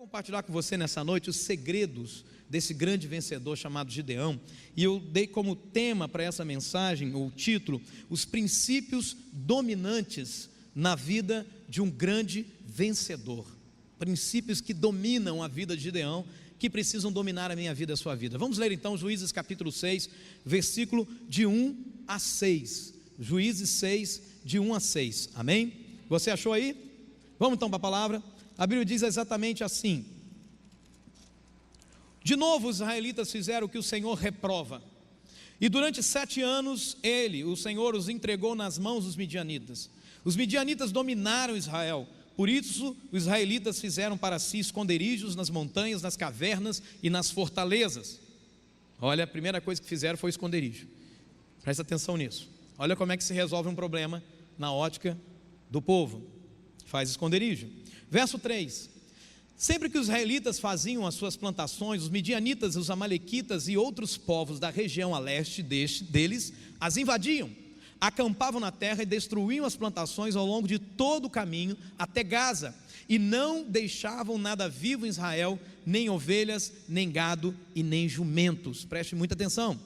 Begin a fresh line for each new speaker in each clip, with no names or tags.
Compartilhar com você nessa noite os segredos desse grande vencedor chamado Gideão, e eu dei como tema para essa mensagem, ou título, os princípios dominantes na vida de um grande vencedor. Princípios que dominam a vida de Gideão, que precisam dominar a minha vida e a sua vida. Vamos ler então Juízes capítulo 6, versículo de 1 a 6. Juízes 6, de 1 a 6, amém? Você achou aí? Vamos então para a palavra. A Bíblia diz exatamente assim: de novo os israelitas fizeram o que o Senhor reprova, e durante 7 anos o Senhor os entregou nas mãos dos midianitas. Os midianitas dominaram Israel, por isso os israelitas fizeram para si esconderijos nas montanhas, nas cavernas e nas fortalezas. Olha, a primeira coisa que fizeram foi esconderijo. Presta atenção nisso. Olha como é que se resolve um problema na ótica do povo: faz esconderijo. Verso 3: sempre que os israelitas faziam as suas plantações, os midianitas, os amalequitas e outros povos da região a leste deles as invadiam, acampavam na terra e destruíam as plantações ao longo de todo o caminho até Gaza, e não deixavam nada vivo em Israel, nem ovelhas, nem gado e nem jumentos. Preste muita atenção.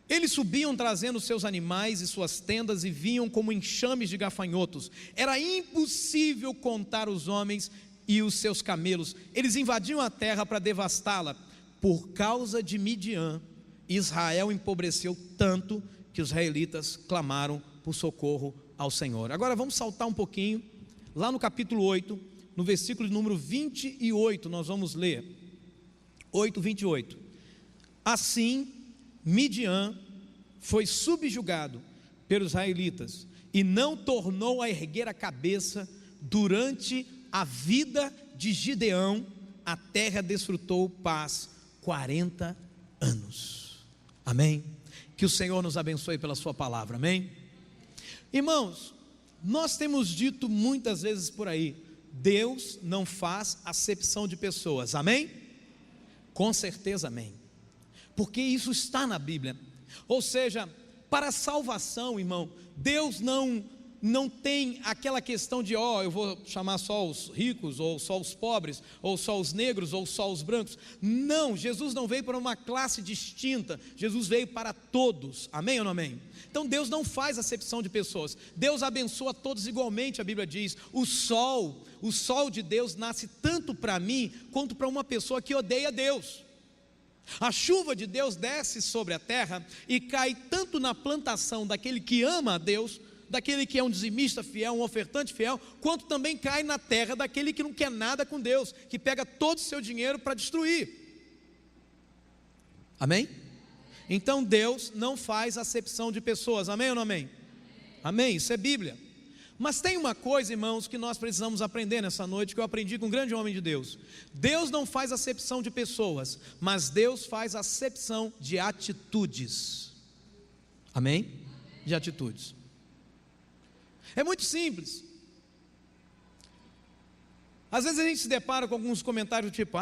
Eles subiam trazendo seus animais e suas tendas e vinham como enxames de gafanhotos. Era impossível contar os homens e os seus camelos. Eles invadiam a terra para devastá-la. Por causa de Midian, Israel empobreceu tanto que os israelitas clamaram por socorro ao Senhor. Agora vamos saltar um pouquinho, lá no capítulo 8, no versículo número 28, nós vamos ler 8:28. Assim Midian foi subjugado pelos israelitas e não tornou a erguer a cabeça durante a vida de Gideão. A terra desfrutou paz 40 anos. Amém? Que o Senhor nos abençoe pela sua palavra, amém? Irmãos, nós temos dito muitas vezes por aí: Deus não faz acepção de pessoas, amém? Com certeza, amém. Porque isso está na Bíblia. Ou seja, para a salvação, irmão, Deus não tem aquela questão de eu vou chamar só os ricos, ou só os pobres, ou só os negros, ou só os brancos. Não, Jesus não veio para uma classe distinta, Jesus veio para todos, amém ou não amém? Então Deus não faz acepção de pessoas, Deus abençoa todos igualmente. A Bíblia diz: o sol de Deus nasce tanto para mim, quanto para uma pessoa que odeia Deus. A chuva de Deus desce sobre a terra e cai tanto na plantação daquele que ama a Deus, daquele que é um dizimista fiel, um ofertante fiel, quanto também cai na terra daquele que não quer nada com Deus, que pega todo o seu dinheiro para destruir. Amém? Então Deus não faz acepção de pessoas, amém ou não amém? Amém, isso é Bíblia. Mas tem uma coisa, irmãos, que nós precisamos aprender nessa noite, que eu aprendi com um grande homem de Deus: Deus não faz acepção de pessoas, mas Deus faz acepção de atitudes. Amém? De atitudes. É muito simples. Às vezes a gente se depara com alguns comentários tipo: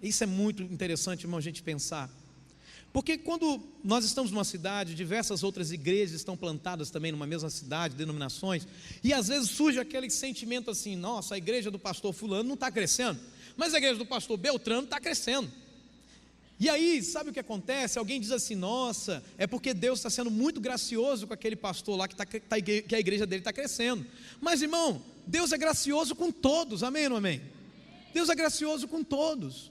isso é muito interessante, irmão, a gente pensar. Porque quando nós estamos numa cidade, diversas outras igrejas estão plantadas também numa mesma cidade, denominações, e às vezes surge aquele sentimento assim: nossa, a igreja do pastor fulano não está crescendo, mas a igreja do pastor Beltrano está crescendo. E aí, sabe o que acontece? Alguém diz assim: nossa, é porque Deus está sendo muito gracioso com aquele pastor lá, que a igreja dele está crescendo. Mas irmão, Deus é gracioso com todos, amém ou não amém? Deus é gracioso com todos.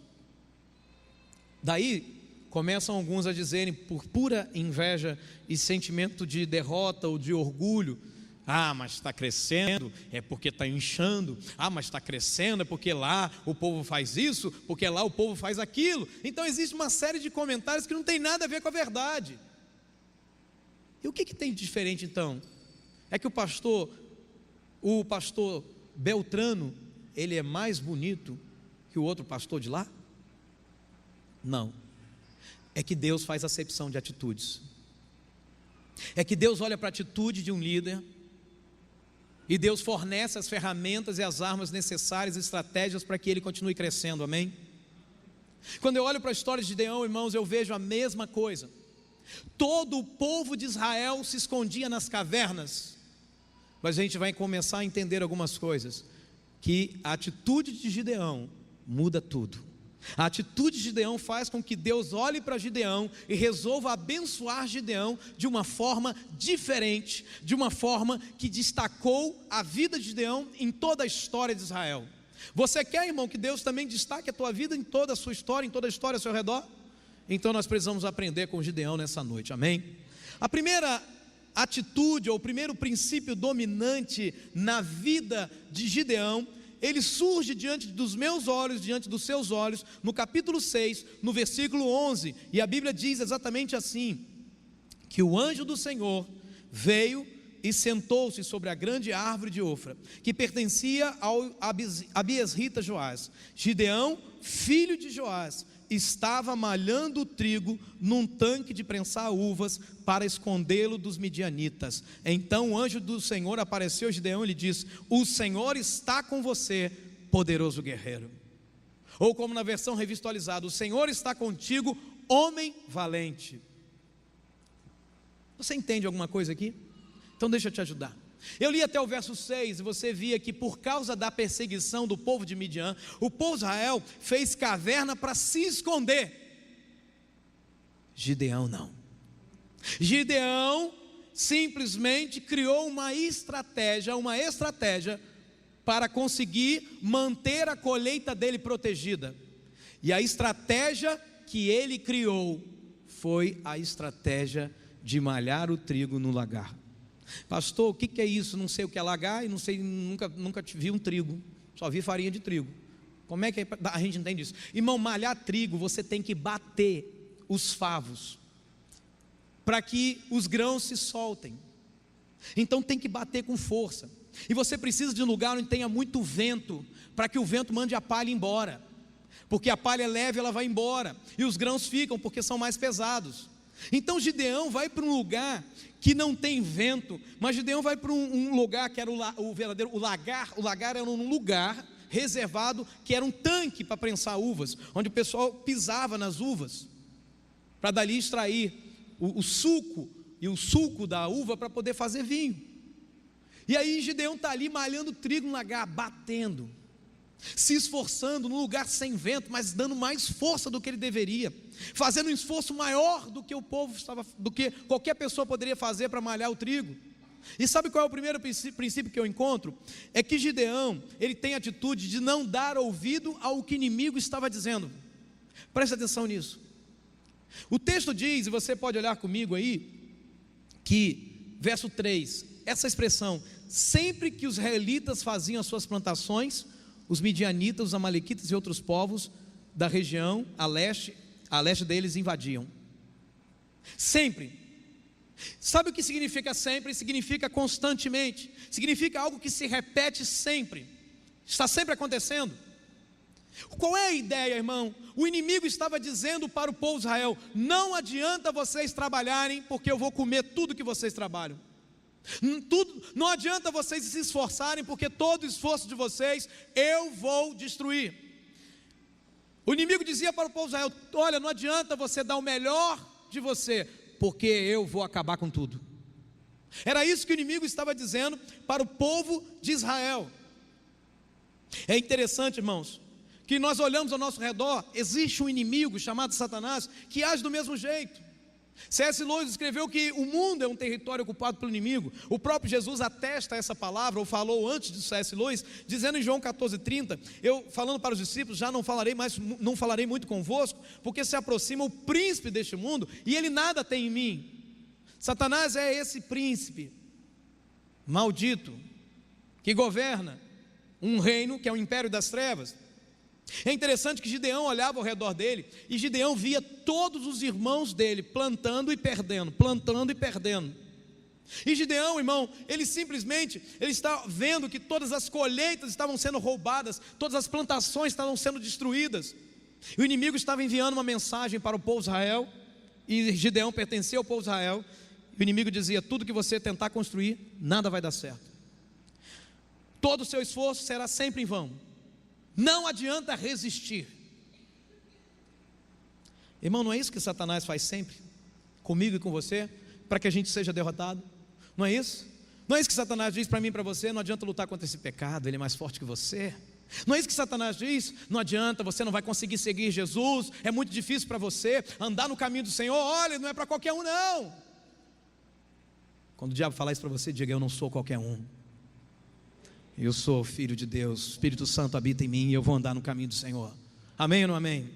Daí começam alguns a dizerem, por pura inveja e sentimento de derrota ou de orgulho: mas está crescendo, é porque está inchando. Mas está crescendo, é porque lá o povo faz isso, porque lá o povo faz aquilo. Então existe uma série de comentários que não tem nada a ver com a verdade. E o que tem de diferente então? É que o pastor Beltrano, ele é mais bonito que o outro pastor de lá? Não. É que Deus faz acepção de atitudes. É que Deus olha para a atitude de um líder, e Deus fornece as ferramentas e as armas necessárias e estratégias para que ele continue crescendo, amém? Quando eu olho para a história de Gideão, irmãos, eu vejo a mesma coisa. Todo o povo de Israel se escondia nas cavernas, mas a gente vai começar a entender algumas coisas, que a atitude de Gideão muda tudo. A atitude de Gideão faz com que Deus olhe para Gideão e resolva abençoar Gideão de uma forma diferente, de uma forma que destacou a vida de Gideão em toda a história de Israel. Você quer, irmão, que Deus também destaque a tua vida em toda a sua história, em toda a história ao seu redor? Então nós precisamos aprender com Gideão nessa noite, amém? A primeira atitude, ou o primeiro princípio dominante na vida de Gideão, ele surge diante dos meus olhos, diante dos seus olhos, no capítulo 6, no versículo 11, e a Bíblia diz exatamente assim, que o anjo do Senhor veio e sentou-se sobre a grande árvore de Ofra, que pertencia ao abiesrita Joás. Gideão, filho de Joás, estava malhando o trigo num tanque de prensar uvas para escondê-lo dos midianitas. Então o anjo do Senhor apareceu a Gideão e lhe disse: o Senhor está com você, poderoso guerreiro. Ou como na versão revisualizada: o Senhor está contigo, homem valente. Você entende alguma coisa aqui? Então deixa eu te ajudar. Eu li até o verso 6 e você via que por causa da perseguição do povo de Midian, o povo de Israel fez caverna para se esconder. Gideão não. Gideão simplesmente criou uma estratégia para conseguir manter a colheita dele protegida. E a estratégia que ele criou foi a estratégia de malhar o trigo no lagar. Pastor, o que é isso? Não sei o que é lagar e não sei, nunca vi um trigo, só vi farinha de trigo. Como é que a gente entende isso? Irmão, malhar trigo, você tem que bater os favos para que os grãos se soltem. Então tem que bater com força. E você precisa de um lugar onde tenha muito vento, para que o vento mande a palha embora, porque a palha é leve, ela vai embora, e os grãos ficam porque são mais pesados. Então Gideão vai para um lugar que não tem vento, mas Gideão vai para um lugar que era o lagar era um lugar reservado, que era um tanque para prensar uvas, onde o pessoal pisava nas uvas, para dali extrair o suco, e o suco da uva para poder fazer vinho. E aí Gideão está ali malhando trigo no lagar, batendo, se esforçando num lugar sem vento, mas dando mais força do que ele deveria, fazendo um esforço maior do que o povo estava, do que qualquer pessoa poderia fazer para malhar o trigo. E sabe qual é o primeiro princípio que eu encontro? É que Gideão, ele tem a atitude de não dar ouvido ao que o inimigo estava dizendo. Preste atenção nisso. O texto diz, e você pode olhar comigo aí, que, verso 3, essa expressão: sempre que os israelitas faziam as suas plantações, os midianitas, os amalequitas e outros povos da região a leste deles invadiam. Sempre. Sabe o que significa sempre? Significa constantemente, significa algo que se repete sempre, está sempre acontecendo. Qual é a ideia, irmão? O inimigo estava dizendo para o povo de Israel: não adianta vocês trabalharem, porque eu vou comer tudo que vocês trabalham. Não adianta vocês se esforçarem, porque todo o esforço de vocês eu vou destruir. O inimigo dizia para o povo de Israel: olha, não adianta você dar o melhor de você, porque eu vou acabar com tudo. Era isso que o inimigo estava dizendo para o povo de Israel. É interessante, irmãos, que nós olhamos ao nosso redor, existe um inimigo chamado Satanás, que age do mesmo jeito. C.S. Lewis escreveu que o mundo é um território ocupado pelo inimigo. O próprio Jesus atesta essa palavra, ou falou antes de C.S. Lewis, dizendo em João 14:30, eu falando para os discípulos: já não falarei muito convosco, porque se aproxima o príncipe deste mundo, e ele nada tem em mim. Satanás é esse príncipe maldito, que governa um reino que é o império das trevas. É interessante que Gideão olhava ao redor dele, e Gideão via todos os irmãos dele plantando e perdendo, plantando e perdendo. E Gideão, irmão, ele está vendo que todas as colheitas estavam sendo roubadas, todas as plantações estavam sendo destruídas. E o inimigo estava enviando uma mensagem para o povo de Israel, e Gideão pertencia ao povo de Israel. E o inimigo dizia: tudo que você tentar construir, nada vai dar certo. Todo o seu esforço será sempre em vão. Não adianta resistir. Irmão, não é isso que Satanás faz sempre, comigo e com você, para que a gente seja derrotado? Não é isso? Não é isso que Satanás diz para mim e para você? Não adianta lutar contra esse pecado, ele é mais forte que você. Não é isso que Satanás diz? Não adianta, você não vai conseguir seguir Jesus, é muito difícil para você andar no caminho do Senhor. Olha, não é para qualquer um não. Quando o diabo falar isso para você, diga: eu não sou qualquer um, eu sou filho de Deus, o Espírito Santo habita em mim e eu vou andar no caminho do Senhor. Amém ou não amém?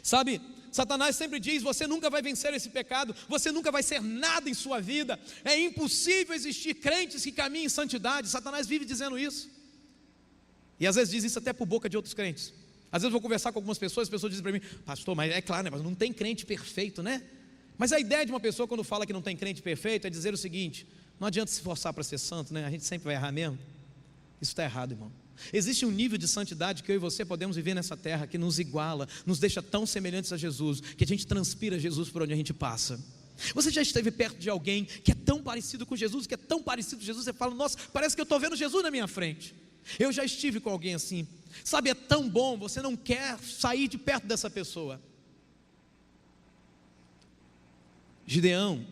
Sabe, Satanás sempre diz: você nunca vai vencer esse pecado, você nunca vai ser nada em sua vida, é impossível existir crentes que caminhem em santidade. Satanás vive dizendo isso. E às vezes diz isso até por boca de outros crentes. Às vezes eu vou conversar com algumas pessoas, as pessoas dizem para mim: pastor, mas é claro, né, mas não tem crente perfeito, né? Mas a ideia de uma pessoa quando fala que não tem crente perfeito é dizer o seguinte: não adianta se forçar para ser santo, né? A gente sempre vai errar mesmo. Isso está errado, irmão. Existe um nível de santidade que eu e você podemos viver nessa terra, que nos iguala, nos deixa tão semelhantes a Jesus, que a gente transpira Jesus por onde a gente passa. Você já esteve perto de alguém que é tão parecido com Jesus, que é tão parecido com Jesus, você fala: nossa, parece que eu estou vendo Jesus na minha frente. Eu já estive com alguém assim, sabe, é tão bom, você não quer sair de perto dessa pessoa. Gideão,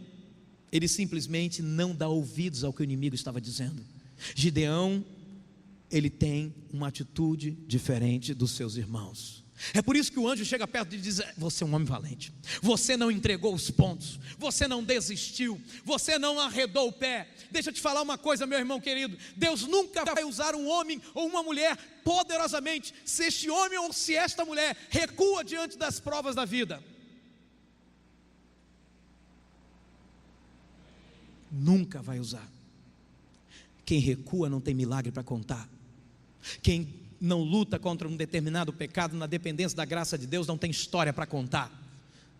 ele simplesmente não dá ouvidos ao que o inimigo estava dizendo. Gideão, ele tem uma atitude diferente dos seus irmãos. É por isso que o anjo chega perto e diz: você é um homem valente, você não entregou os pontos, você não desistiu, você não arredou o pé. Deixa eu te falar uma coisa, meu irmão querido: Deus nunca vai usar um homem ou uma mulher poderosamente se este homem ou se esta mulher recua diante das provas da vida. Nunca vai usar. Quem recua não tem milagre para contar. Quem não luta contra um determinado pecado na dependência da graça de Deus não tem história para contar.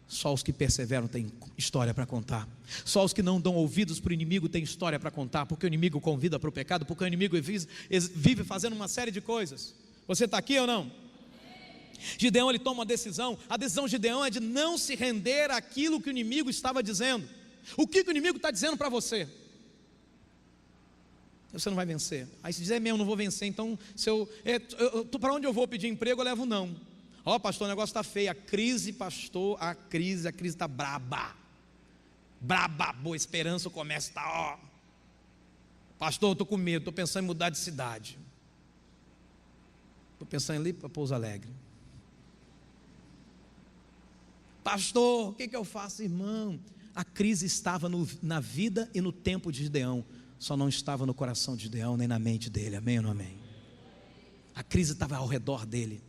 Só os que perseveram têm história para contar. Só os que não dão ouvidos para o inimigo têm história para contar, porque o inimigo convida para o pecado, porque o inimigo vive fazendo uma série de coisas. Você está aqui ou não? Gideão, ele toma uma decisão. A decisão de Gideão é de não se render àquilo que o inimigo estava dizendo. O que o inimigo está dizendo para você? Você não vai vencer. Aí se dizer: mesmo, não vou vencer, então para onde eu vou pedir emprego, eu levo não. Ó, pastor, o negócio está feio. A crise, pastor, a crise está braba. Braba, boa esperança, o comércio está, ó. Pastor, eu estou com medo, estou pensando em mudar de cidade. Estou pensando em ir para Pouso Alegre. Pastor, o que eu faço, irmão? A crise estava na vida e no tempo de Gideão, só não estava no coração de Gideão, nem na mente dele. Amém ou não amém? A crise estava ao redor dele.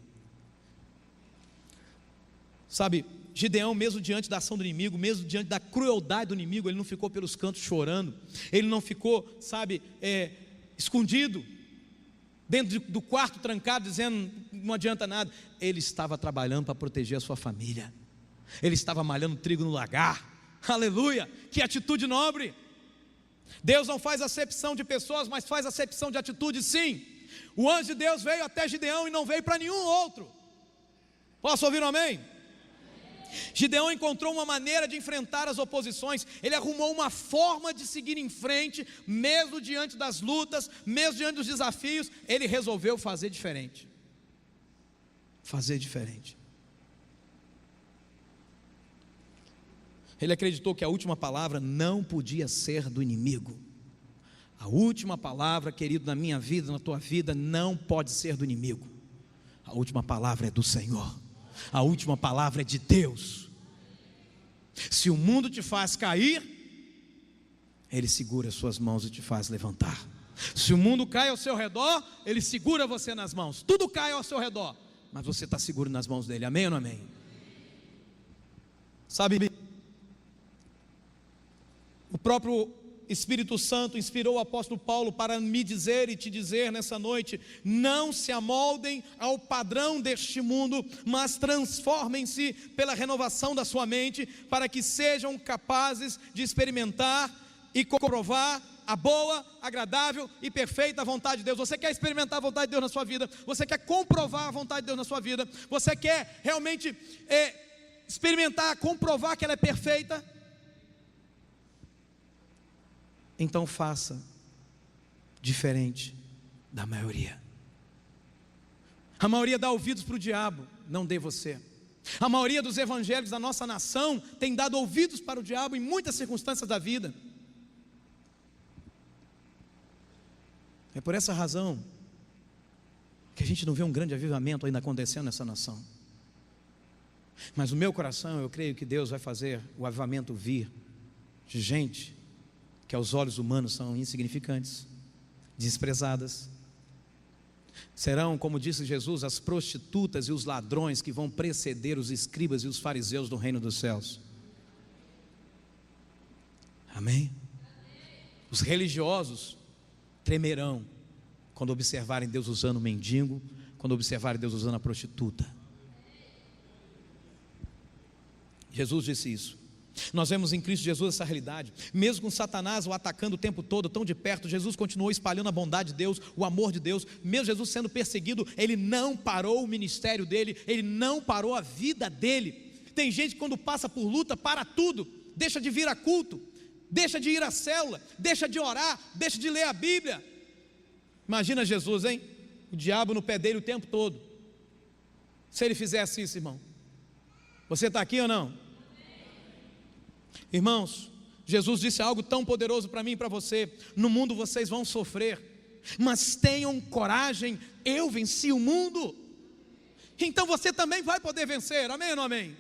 Sabe, Gideão, mesmo diante da ação do inimigo, mesmo diante da crueldade do inimigo, ele não ficou pelos cantos chorando, ele não ficou, sabe, escondido, dentro do quarto trancado, dizendo: não adianta nada. Ele estava trabalhando para proteger a sua família, ele estava malhando trigo no lagar. Aleluia, que atitude nobre. Deus não faz acepção de pessoas, mas faz acepção de atitudes, sim. O anjo de Deus veio até Gideão e não veio para nenhum outro. Posso ouvir um amém? Gideão encontrou uma maneira de enfrentar as oposições. Ele arrumou uma forma de seguir em frente, mesmo diante das lutas, mesmo diante dos desafios. Ele resolveu fazer diferente. Fazer diferente. Ele acreditou que a última palavra não podia ser do inimigo. A última palavra, querido, na minha vida, na tua vida, não pode ser do inimigo. A última palavra é do Senhor. A última palavra é de Deus. Se o mundo te faz cair, Ele segura as suas mãos e te faz levantar. Se o mundo cai ao seu redor, Ele segura você nas mãos. Tudo cai ao seu redor, mas você está seguro nas mãos dEle. Amém ou não amém? Sabe, o próprio Espírito Santo inspirou o apóstolo Paulo para me dizer e te dizer nessa noite: não se amoldem ao padrão deste mundo, mas transformem-se pela renovação da sua mente, para que sejam capazes de experimentar e comprovar a boa, agradável e perfeita vontade de Deus. Você quer experimentar a vontade de Deus na sua vida? Você quer comprovar a vontade de Deus na sua vida? Você quer realmente experimentar, comprovar que ela é perfeita? Então faça diferente da maioria. A maioria dá ouvidos para o diabo, não dê você. A maioria dos evangélicos da nossa nação tem dado ouvidos para o diabo em muitas circunstâncias da vida. É por essa razão que a gente não vê um grande avivamento ainda acontecendo nessa nação. Mas no meu coração eu creio que Deus vai fazer o avivamento vir de gente que aos olhos humanos são insignificantes, desprezadas. Serão, como disse Jesus, as prostitutas e os ladrões que vão preceder os escribas e os fariseus do reino dos céus. Amém? Os religiosos tremerão quando observarem Deus usando o mendigo, quando observarem Deus usando a prostituta. Jesus disse isso. Nós vemos em Cristo Jesus essa realidade. Mesmo com Satanás o atacando o tempo todo, tão de perto, Jesus continuou espalhando a bondade de Deus, o amor de Deus. Mesmo Jesus sendo perseguido, Ele não parou o ministério dele, Ele não parou a vida dele. Tem gente que quando passa por luta, para tudo, deixa de vir a culto, deixa de ir à célula, deixa de orar, deixa de ler a Bíblia. Imagina Jesus, hein? O diabo no pé dele o tempo todo. Se ele fizesse isso, irmão, você está aqui ou não? Irmãos, Jesus disse algo tão poderoso para mim e para você: no mundo vocês vão sofrer, mas tenham coragem, eu venci o mundo. Então você também vai poder vencer, amém ou não amém?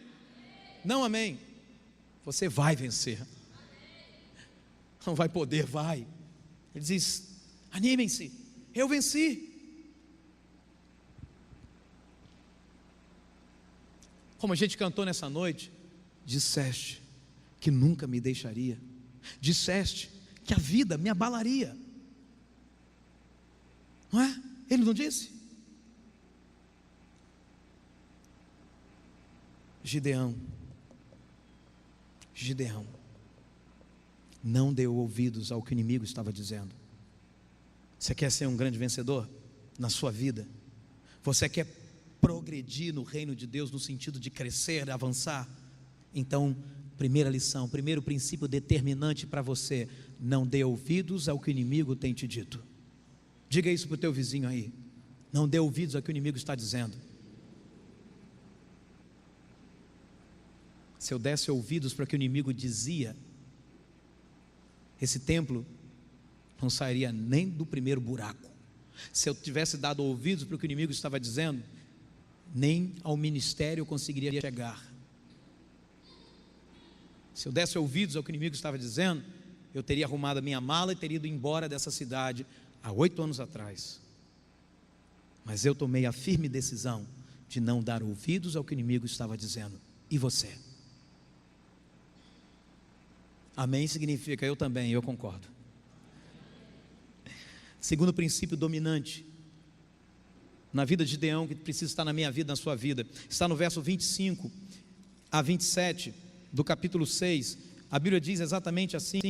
Não amém? Você vai vencer. Não vai poder, vai. Ele diz: animem-se, eu venci. Como a gente cantou nessa noite, disseste que nunca me deixaria, disseste que a vida me abalaria, não é? Ele não disse? Gideão não deu ouvidos ao que o inimigo estava dizendo. Você quer ser um grande vencedor na sua vida? Você quer progredir no reino de Deus no sentido de crescer, avançar? Então, primeira lição, primeiro princípio determinante para você: não dê ouvidos ao que o inimigo tem te dito. Diga isso para o teu vizinho aí. Não dê ouvidos ao que o inimigo está dizendo. Se eu desse ouvidos para o que o inimigo dizia, esse templo não sairia nem do primeiro buraco. Se eu tivesse dado ouvidos para o que o inimigo estava dizendo, nem ao ministério eu conseguiria chegar. Se eu desse ouvidos ao que o inimigo estava dizendo, eu teria arrumado a minha mala e teria ido embora dessa cidade há 8 anos atrás. Mas eu tomei a firme decisão de não dar ouvidos ao que o inimigo estava dizendo. E você? Amém significa eu também, eu concordo. Segundo princípio dominante na vida de Gideão, que precisa estar na minha vida, na sua vida, está no verso 25 a 27 do capítulo 6. A Bíblia diz exatamente assim: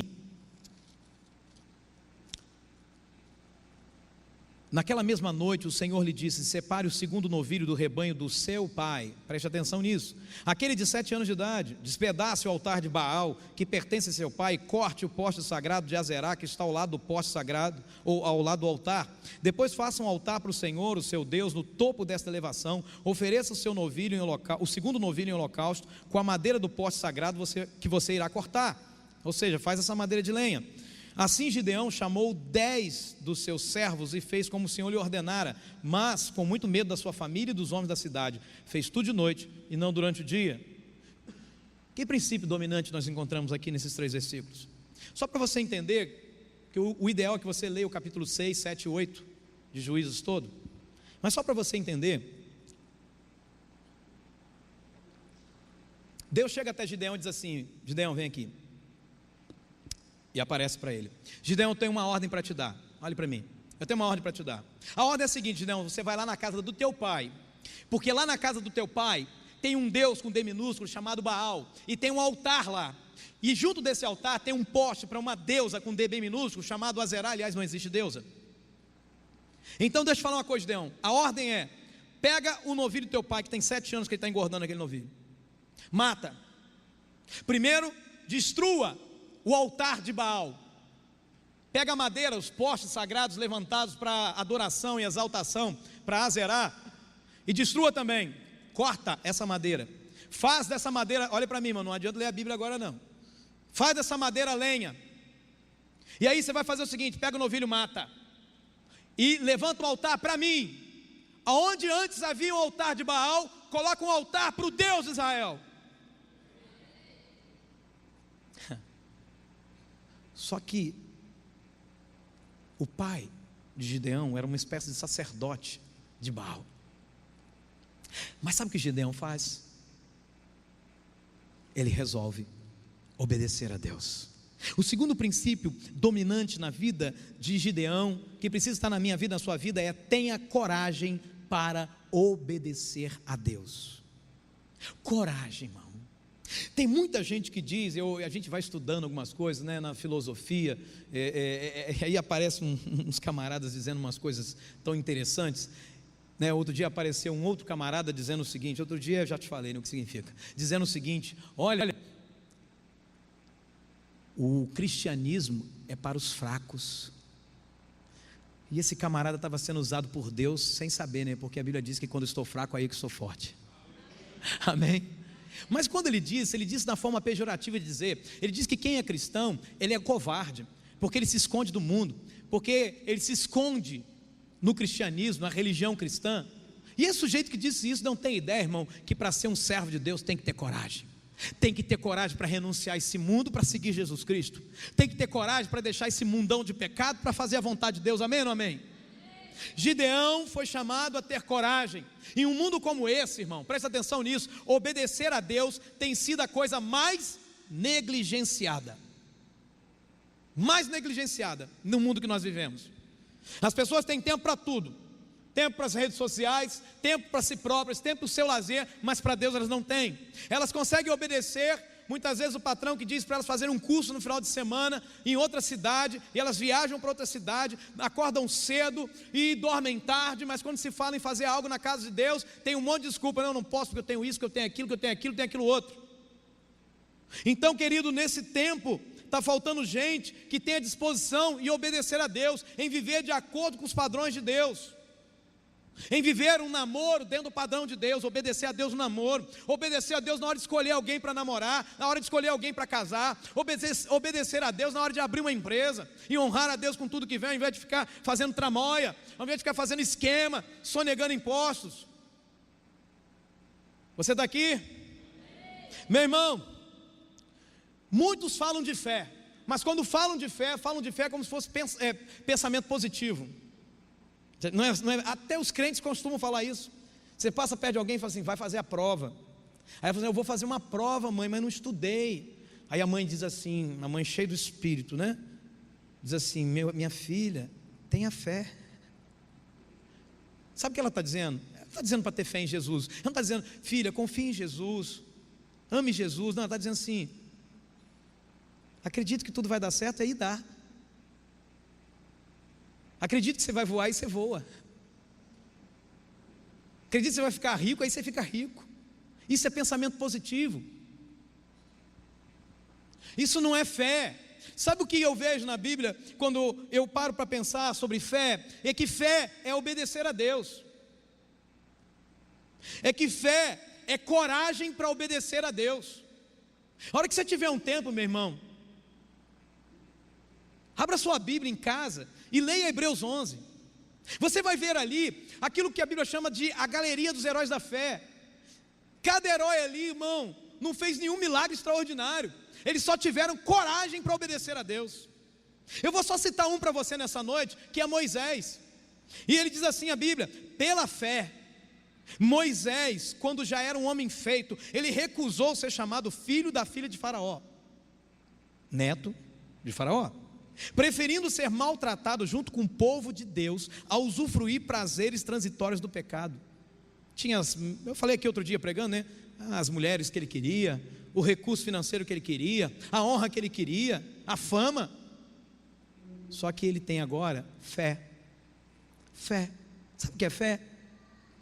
naquela mesma noite o Senhor lhe disse: separe o segundo novilho do rebanho do seu pai. Preste atenção nisso. Aquele de 7 anos de idade, despedace o altar de Baal que pertence a seu pai, e corte o poste sagrado de Azerá que está ao lado do poste sagrado, ou ao lado do altar. Depois faça um altar para o Senhor, o seu Deus, no topo desta elevação. Ofereça o seu novilho o segundo novilho em holocausto com a madeira do poste sagrado que você irá cortar. Ou seja, faz essa madeira de lenha. Assim Gideão chamou 10 dos seus servos e fez como o Senhor lhe ordenara, mas com muito medo da sua família e dos homens da cidade. Fez tudo de noite e não durante o dia. Que princípio dominante nós encontramos aqui nesses 3 versículos? Só para você entender que o ideal é que você leia o capítulo 6, 7 e 8 de Juízes todo. Mas só para você entender, Deus chega até Gideão e diz assim: Gideão, vem aqui. E aparece para ele: Gideão, eu tenho uma ordem para te dar. Olhe para mim, eu tenho uma ordem para te dar. A ordem é a seguinte: Gideão, você vai lá na casa do teu pai, porque lá na casa do teu pai tem um Deus com D minúsculo chamado Baal, e tem um altar lá, e junto desse altar tem um poste para uma deusa com D bem minúsculo chamado Azerá. Aliás, não existe deusa. Então deixa eu falar uma coisa, Gideão. A ordem é: pega o novilho do teu pai, que tem 7 anos que ele está engordando aquele novilho, mata. Primeiro, destrua o altar de Baal. Pega a madeira, os postes sagrados levantados para adoração e exaltação para Azerá, e destrua também. Corta essa madeira. Faz dessa madeira, olha para mim, mano, não adianta ler a Bíblia agora não. Faz dessa madeira lenha. E aí você vai fazer o seguinte: pega o novilho, mata, e levanta o altar para mim. aonde antes havia um altar de Baal, coloca um altar para o Deus de Israel. Só que o pai de Gideão era uma espécie de sacerdote de Baal. Mas sabe o que Gideão faz? Ele resolve obedecer a Deus. O segundo princípio dominante na vida de Gideão, que precisa estar na minha vida, na sua vida, é: tenha coragem para obedecer a Deus. Coragem, irmão. Tem muita gente que diz, a gente vai estudando algumas coisas, né, na filosofia, aí aparecem uns camaradas dizendo umas coisas tão interessantes, né? Outro dia apareceu um outro camarada dizendo o seguinte, outro dia eu já te falei o que significa, dizendo o seguinte: olha, o cristianismo é para os fracos. E esse camarada estava sendo usado por Deus sem saber, né? Porque a Bíblia diz que quando estou fraco, aí que sou forte. Amém? Mas quando ele disse na forma pejorativa de dizer, ele diz que quem é cristão, ele é covarde, porque ele se esconde do mundo, porque ele se esconde no cristianismo, na religião cristã. E esse sujeito que disse isso não tem ideia, irmão, que para ser um servo de Deus tem que ter coragem. Tem que ter coragem para renunciar a esse mundo para seguir Jesus Cristo. Tem que ter coragem para deixar esse mundão de pecado para fazer a vontade de Deus. Amém ou não amém? Gideão foi chamado a ter coragem. Em um mundo como esse, irmão, presta atenção nisso, obedecer a Deus tem sido a coisa mais negligenciada no mundo que nós vivemos. As pessoas têm tempo para tudo, tempo para as redes sociais, tempo para si próprias, tempo para o seu lazer, mas para Deus elas não têm. Elas conseguem obedecer, muitas vezes o patrão que diz para elas fazerem um curso no final de semana em outra cidade, e elas viajam para outra cidade, acordam cedo e dormem tarde, mas quando se fala em fazer algo na casa de Deus, tem um monte de desculpa: não posso porque eu tenho isso, que eu tenho aquilo, que eu tenho aquilo, tenho aquilo outro. Então, querido, nesse tempo está faltando gente que tenha disposição em obedecer a Deus, em viver de acordo com os padrões de Deus, em viver um namoro dentro do padrão de Deus, obedecer a Deus no namoro, obedecer a Deus na hora de escolher alguém para namorar, na hora de escolher alguém para casar, obedecer a Deus na hora de abrir uma empresa, e honrar a Deus com tudo que vem, ao invés de ficar fazendo tramóia, ao invés de ficar fazendo esquema, sonegando impostos. Você está aqui? Meu irmão, muitos falam de fé, mas quando falam de fé como se fosse pensamento positivo. Não é, até os crentes costumam falar isso. Você passa perto de alguém e fala assim: vai fazer a prova. Aí ela fala assim: eu vou fazer uma prova, mãe, mas não estudei. Aí a mãe diz assim, a mãe cheia do Espírito, né? Diz assim: minha filha, tenha fé. Sabe o que ela está dizendo? Ela está dizendo para ter fé em Jesus. Ela não está dizendo: filha, confie em Jesus, ame Jesus. Não, ela está dizendo assim: acredito que tudo vai dar certo, aí dá. Acredite que você vai voar e você voa. Acredite que você vai ficar rico, aí você fica rico. Isso é pensamento positivo. Isso não é fé. Sabe o que eu vejo na Bíblia quando eu paro para pensar sobre fé? É que fé é obedecer a Deus. É que fé é coragem para obedecer a Deus. A hora que você tiver um tempo, meu irmão, abra sua Bíblia em casa e leia Hebreus 11. Você vai ver ali aquilo que a Bíblia chama de a galeria dos heróis da fé. Cada herói ali, irmão, não fez nenhum milagre extraordinário. Eles só tiveram coragem para obedecer a Deus. Eu vou só citar um para você nessa noite, que é Moisés. E ele diz assim, a Bíblia: pela fé, Moisés, quando já era um homem feito, ele recusou ser chamado filho da filha de Faraó, neto de Faraó, preferindo ser maltratado junto com o povo de Deus, a usufruir prazeres transitórios do pecado. Eu falei aqui outro dia pregando, né? As mulheres que ele queria, o recurso financeiro que ele queria, a honra que ele queria, a fama. Só que ele tem agora fé. Fé. Sabe o que é fé?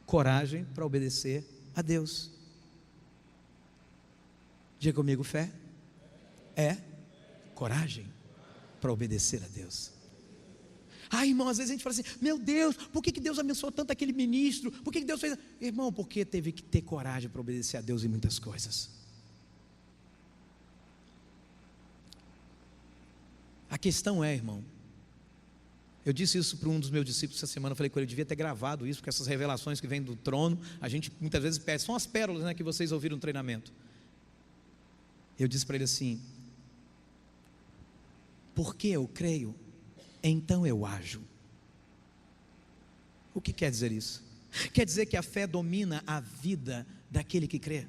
Coragem para obedecer a Deus. Diga comigo: fé é coragem para obedecer a Deus. Irmão, às vezes a gente fala assim: meu Deus, por que Deus abençoou tanto aquele ministro? Por que Deus fez? Irmão, porque teve que ter coragem para obedecer a Deus em muitas coisas. A questão é, irmão, Eu disse isso para um dos meus discípulos essa semana. Eu falei com ele, eu devia ter gravado isso, porque essas revelações que vêm do trono, a gente muitas vezes perde, são as pérolas, né, que vocês ouviram no treinamento. Eu disse para ele assim: porque eu creio, então eu ajo. O que quer dizer isso? Quer dizer que a fé domina a vida daquele que crê.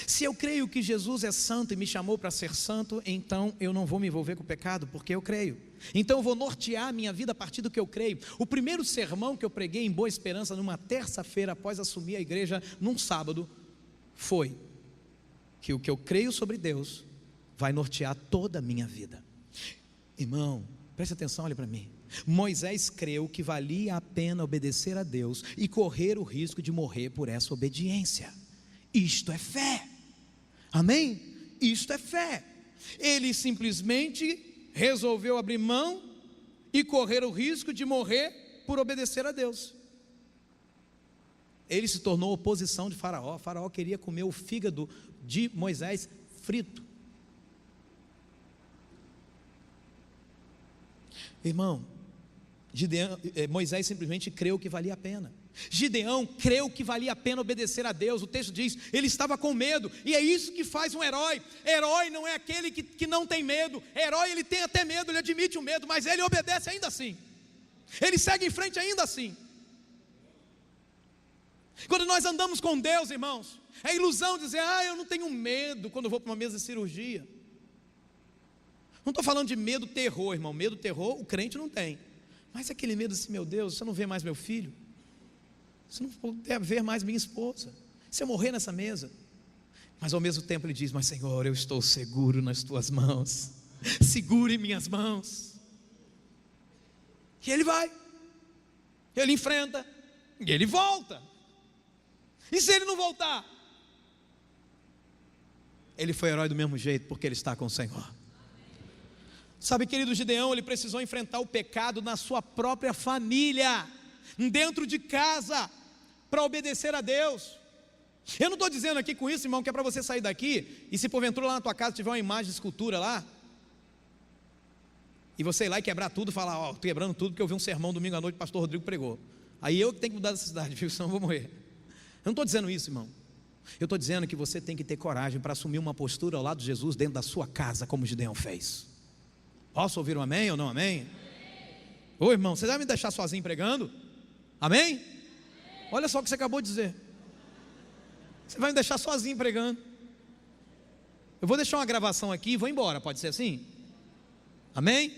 Se eu creio que Jesus é santo e me chamou para ser santo, então eu não vou me envolver com o pecado, porque eu creio. Então eu vou nortear a minha vida a partir do que eu creio. O primeiro sermão que eu preguei em Boa Esperança, numa terça-feira, após assumir a igreja, num sábado, foi que o que eu creio sobre Deus vai nortear toda a minha vida. Irmão, preste atenção, olha para mim. Moisés creu que valia a pena obedecer a Deus e correr o risco de morrer por essa obediência. Isto é fé, amém? Isto é fé. Ele simplesmente resolveu abrir mão e correr o risco de morrer por obedecer a Deus. Ele se tornou oposição de Faraó. Faraó queria comer o fígado de Moisés frito. Irmão, Moisés simplesmente creu que valia a pena. Gideão creu que valia a pena obedecer a Deus. O texto diz, ele estava com medo, e é isso que faz um herói. Herói não é aquele que não tem medo. Herói, ele tem até medo, ele admite o medo, mas ele obedece ainda assim. Ele segue em frente ainda assim. Quando nós andamos com Deus, irmãos, é ilusão dizer, eu não tenho medo quando eu vou para uma mesa de cirurgia. Não estou falando de medo, terror, irmão. Medo, terror, o crente não tem. Mas aquele medo assim, meu Deus, você não vê mais meu filho? Se não puder ver mais minha esposa, se eu morrer nessa mesa. Mas ao mesmo tempo ele diz, mas Senhor, eu estou seguro nas tuas mãos, segure minhas mãos. E ele vai, ele enfrenta, e ele volta. E se ele não voltar? Ele foi herói do mesmo jeito, porque ele está com o Senhor. Sabe, querido, Gideão, ele precisou enfrentar o pecado na sua própria família, dentro de casa, para obedecer a Deus. Eu não estou dizendo aqui com isso, irmão, que é para você sair daqui e se porventura lá na tua casa tiver uma imagem de escultura lá, e você ir lá e quebrar tudo, falar, estou quebrando tudo porque eu vi um sermão domingo à noite, o pastor Rodrigo pregou, aí eu que tenho que mudar dessa cidade, viu? Senão eu vou morrer. Eu não estou dizendo isso, irmão. Eu estou dizendo que você tem que ter coragem para assumir uma postura ao lado de Jesus dentro da sua casa, como Gideão fez. Posso ouvir um amém ou não amém? Ô irmão, você vai me deixar sozinho pregando? Amém? Olha só o que você acabou de dizer. Você vai me deixar sozinho pregando. Eu vou deixar uma gravação aqui e vou embora, pode ser assim? Amém?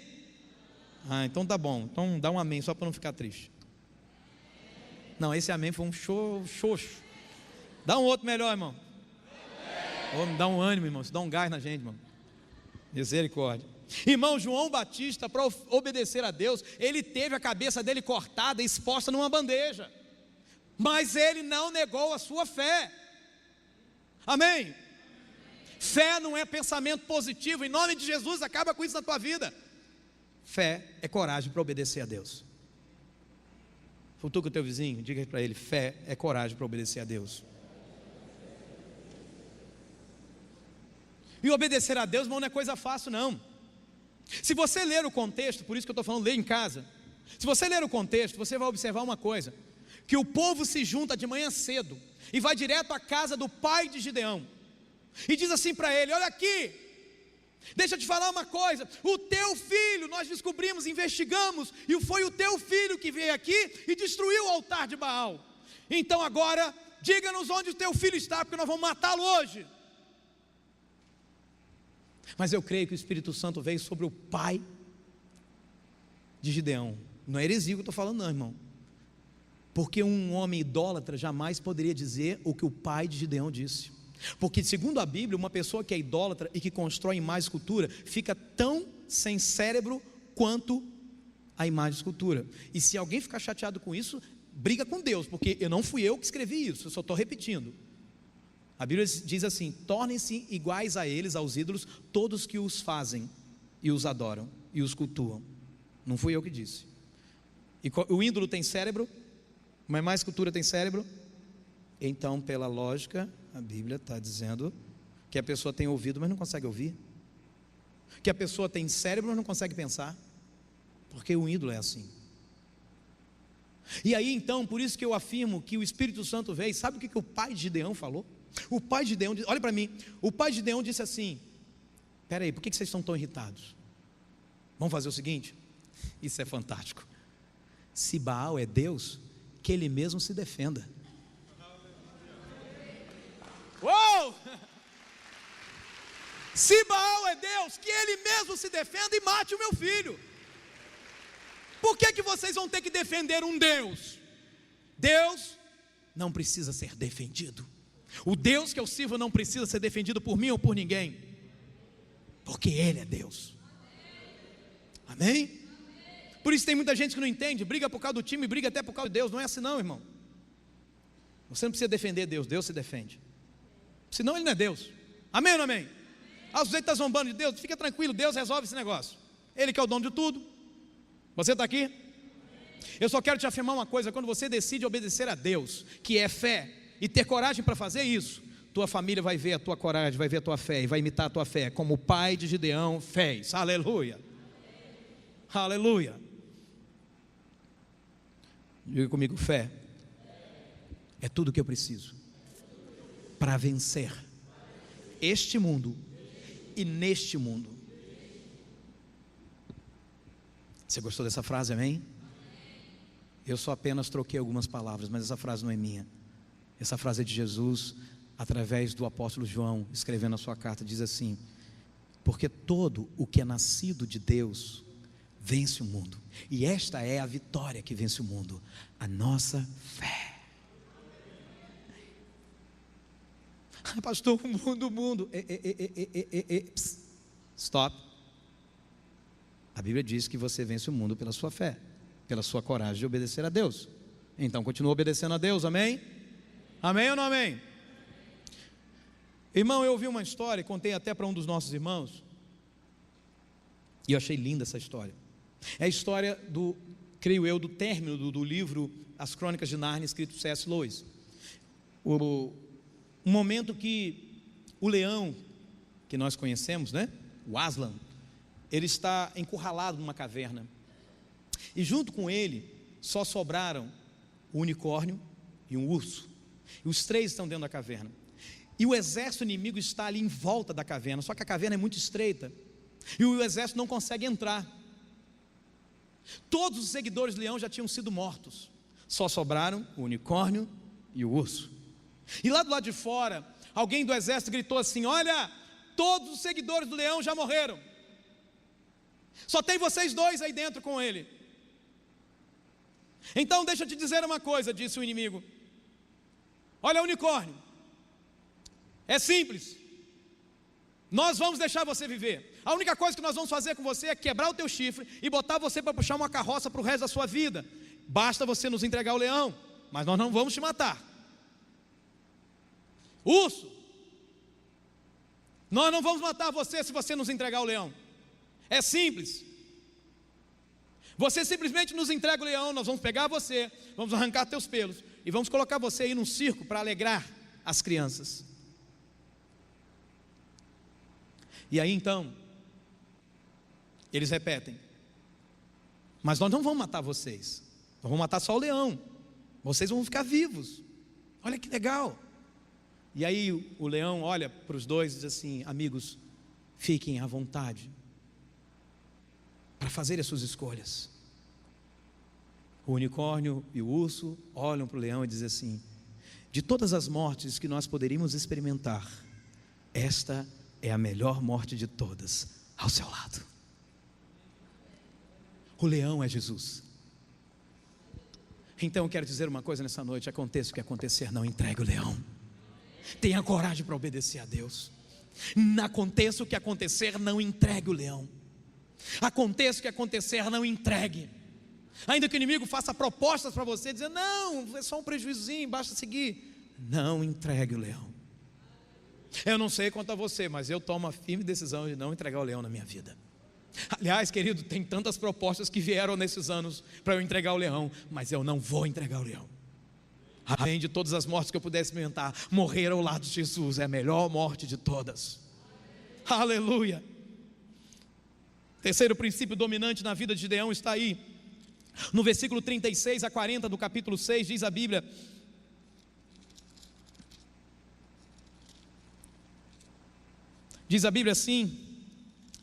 Então tá bom. Então dá um amém só para não ficar triste. Não, esse amém foi um xoxo. Dá um outro melhor, irmão. Dá um ânimo, irmão. Isso dá um gás na gente, irmão. Misericórdia. Irmão, João Batista, para obedecer a Deus, ele teve a cabeça dele cortada e exposta numa bandeja, mas ele não negou a sua fé. Amém? Fé não é pensamento positivo. Em nome de Jesus, acaba com isso na tua vida. Fé é coragem para obedecer a Deus. Futuca o teu vizinho, diga para ele, fé é coragem para obedecer a Deus. E obedecer a Deus, irmão, não é coisa fácil não. Se você ler o contexto, por isso que eu estou falando, lê em casa. Se você ler o contexto, você vai observar uma coisa, que o povo se junta de manhã cedo e vai direto à casa do pai de Gideão e diz assim para ele, olha aqui, deixa eu te falar uma coisa, o teu filho, nós descobrimos, investigamos, e foi o teu filho que veio aqui e destruiu o altar de Baal. Então agora, diga-nos onde o teu filho está, porque nós vamos matá-lo hoje. Mas eu creio que o Espírito Santo veio sobre o pai de Gideão. Não é heresia que eu estou falando não, irmão. Porque um homem idólatra jamais poderia dizer o que o pai de Gideão disse. Porque segundo a Bíblia, uma pessoa que é idólatra e que constrói imagem e escultura, fica tão sem cérebro quanto a imagem e escultura. E se alguém ficar chateado com isso, briga com Deus, porque não fui eu que escrevi isso, eu só estou repetindo. A Bíblia diz assim, tornem-se iguais a eles, aos ídolos, todos que os fazem e os adoram e os cultuam. Não fui eu que disse. E o ídolo tem cérebro, mas mais escultura tem cérebro. Então, pela lógica, a Bíblia está dizendo que a pessoa tem ouvido, mas não consegue ouvir. Que a pessoa tem cérebro, mas não consegue pensar. porque o ídolo é assim. E aí então, por isso que eu afirmo que o Espírito Santo veio. Sabe o que o pai de Gideão falou? O pai de Gideão, olha para mim, o pai de Gideão disse assim: espera aí, por que vocês estão tão irritados? Vamos fazer o seguinte, isso é fantástico. Se Baal é Deus, que ele mesmo se defenda. Uou! Se Baal é Deus, que ele mesmo se defenda e mate o meu filho. Por que vocês vão ter que defender um Deus? Deus não precisa ser defendido. O Deus que eu sirvo não precisa ser defendido por mim ou por ninguém, porque Ele é Deus. Amém? Por isso tem muita gente que não entende, briga por causa do time, briga até por causa de Deus. Não é assim não, irmão. Você não precisa defender Deus, Deus se defende. Senão Ele não é Deus. Amém ou não amém? Ah, você está zombando de Deus? Fica tranquilo, Deus resolve esse negócio. Ele que é o dono de tudo. Você está aqui? Eu só quero te afirmar uma coisa: quando você decide obedecer a Deus, que é fé, e ter coragem para fazer isso, tua família vai ver a tua coragem, vai ver a tua fé, e vai imitar a tua fé, como o pai de Gideão fez. Aleluia. Aleluia. Diga comigo: fé é tudo que eu preciso para vencer este mundo e neste mundo. Você gostou dessa frase, amém? Eu só apenas troquei algumas palavras, mas essa frase não é minha. Essa frase é de Jesus, através do apóstolo João, escrevendo a sua carta, diz assim: porque todo o que é nascido de Deus vence o mundo, e esta é a vitória que vence o mundo, a nossa fé. Pastor, o mundo. Stop. A Bíblia diz que você vence o mundo pela sua fé, pela sua coragem de obedecer a Deus. Então continua obedecendo a Deus, amém? Amém ou não amém? Irmão, eu ouvi uma história, contei até para um dos nossos irmãos, e eu achei linda essa história. É a história do, creio eu, do término do livro As Crônicas de Nárnia, escrito por C.S. Lewis. Um momento que o leão, que nós conhecemos, né? O Aslan, ele está encurralado numa caverna, e junto com ele só sobraram o unicórnio e um urso, e os três estão dentro da caverna, e o exército inimigo está ali em volta da caverna, só que a caverna é muito estreita, e o exército não consegue entrar. Todos os seguidores do leão já tinham sido mortos, só sobraram o unicórnio e o urso, e lá do lado de fora, alguém do exército gritou assim: olha, todos os seguidores do leão já morreram, só tem vocês dois aí dentro com ele. Então deixa eu te dizer uma coisa, disse o inimigo: olha, unicórnio, é simples, nós vamos deixar você viver. A única coisa que nós vamos fazer com você é quebrar o teu chifre e botar você para puxar uma carroça para o resto da sua vida. Basta você nos entregar o leão, mas nós não vamos te matar. Urso, nós não vamos matar você se você nos entregar o leão. É simples. Você simplesmente nos entrega o leão, nós vamos pegar você, vamos arrancar teus pelos e vamos colocar você aí num circo para alegrar as crianças. E aí então eles repetem: mas nós não vamos matar vocês, nós vamos matar só o leão, vocês vão ficar vivos. Olha que legal. E aí o leão olha para os dois e diz assim: amigos, fiquem à vontade para fazer as suas escolhas. O unicórnio e o urso olham para o leão e dizem assim: de todas as mortes que nós poderíamos experimentar, esta é a melhor morte de todas, ao seu lado. O leão é Jesus. Então eu quero dizer uma coisa nessa noite: aconteça o que acontecer, não entregue o leão. Tenha coragem para obedecer a Deus. Aconteça o que acontecer, não entregue o leão. Aconteça o que acontecer, não entregue. Ainda que o inimigo faça propostas para você, dizendo: não, é só um prejuízozinho, basta seguir. Não entregue o leão. Eu não sei quanto a você, mas eu tomo a firme decisão de não entregar o leão na minha vida. Aliás, querido, tem tantas propostas que vieram nesses anos para eu entregar o leão, mas eu não vou entregar o leão. Além de todas as mortes que eu pudesse experimentar, morrer ao lado de Jesus é a melhor morte de todas. Aleluia. Terceiro princípio dominante na vida de Gideão está aí, no versículo 36 a 40 do capítulo 6, diz a Bíblia: assim,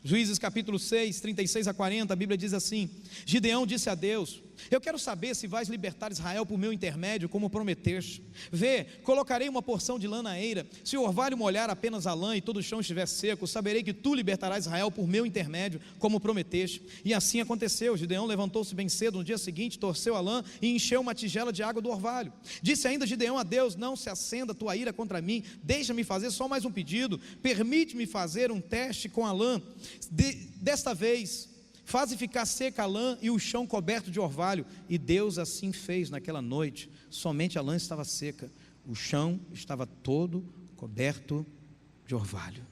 Juízes capítulo 6, 36 a 40, a Bíblia diz assim: Gideão disse a Deus: eu quero saber se vais libertar Israel por meu intermédio, como prometeste. Vê, colocarei uma porção de lã na eira, se o orvalho molhar apenas a lã e todo o chão estiver seco, saberei que tu libertarás Israel por meu intermédio, como prometeste. E assim aconteceu. Gideão levantou-se bem cedo no dia seguinte, torceu a lã e encheu uma tigela de água do orvalho. Disse ainda Gideão a Deus: não se acenda a tua ira contra mim, deixa-me fazer só mais um pedido, permite-me fazer um teste com a lã. Desta vez faze ficar seca a lã e o chão coberto de orvalho. E Deus assim fez naquela noite. Somente a lã estava seca, o chão estava todo coberto de orvalho.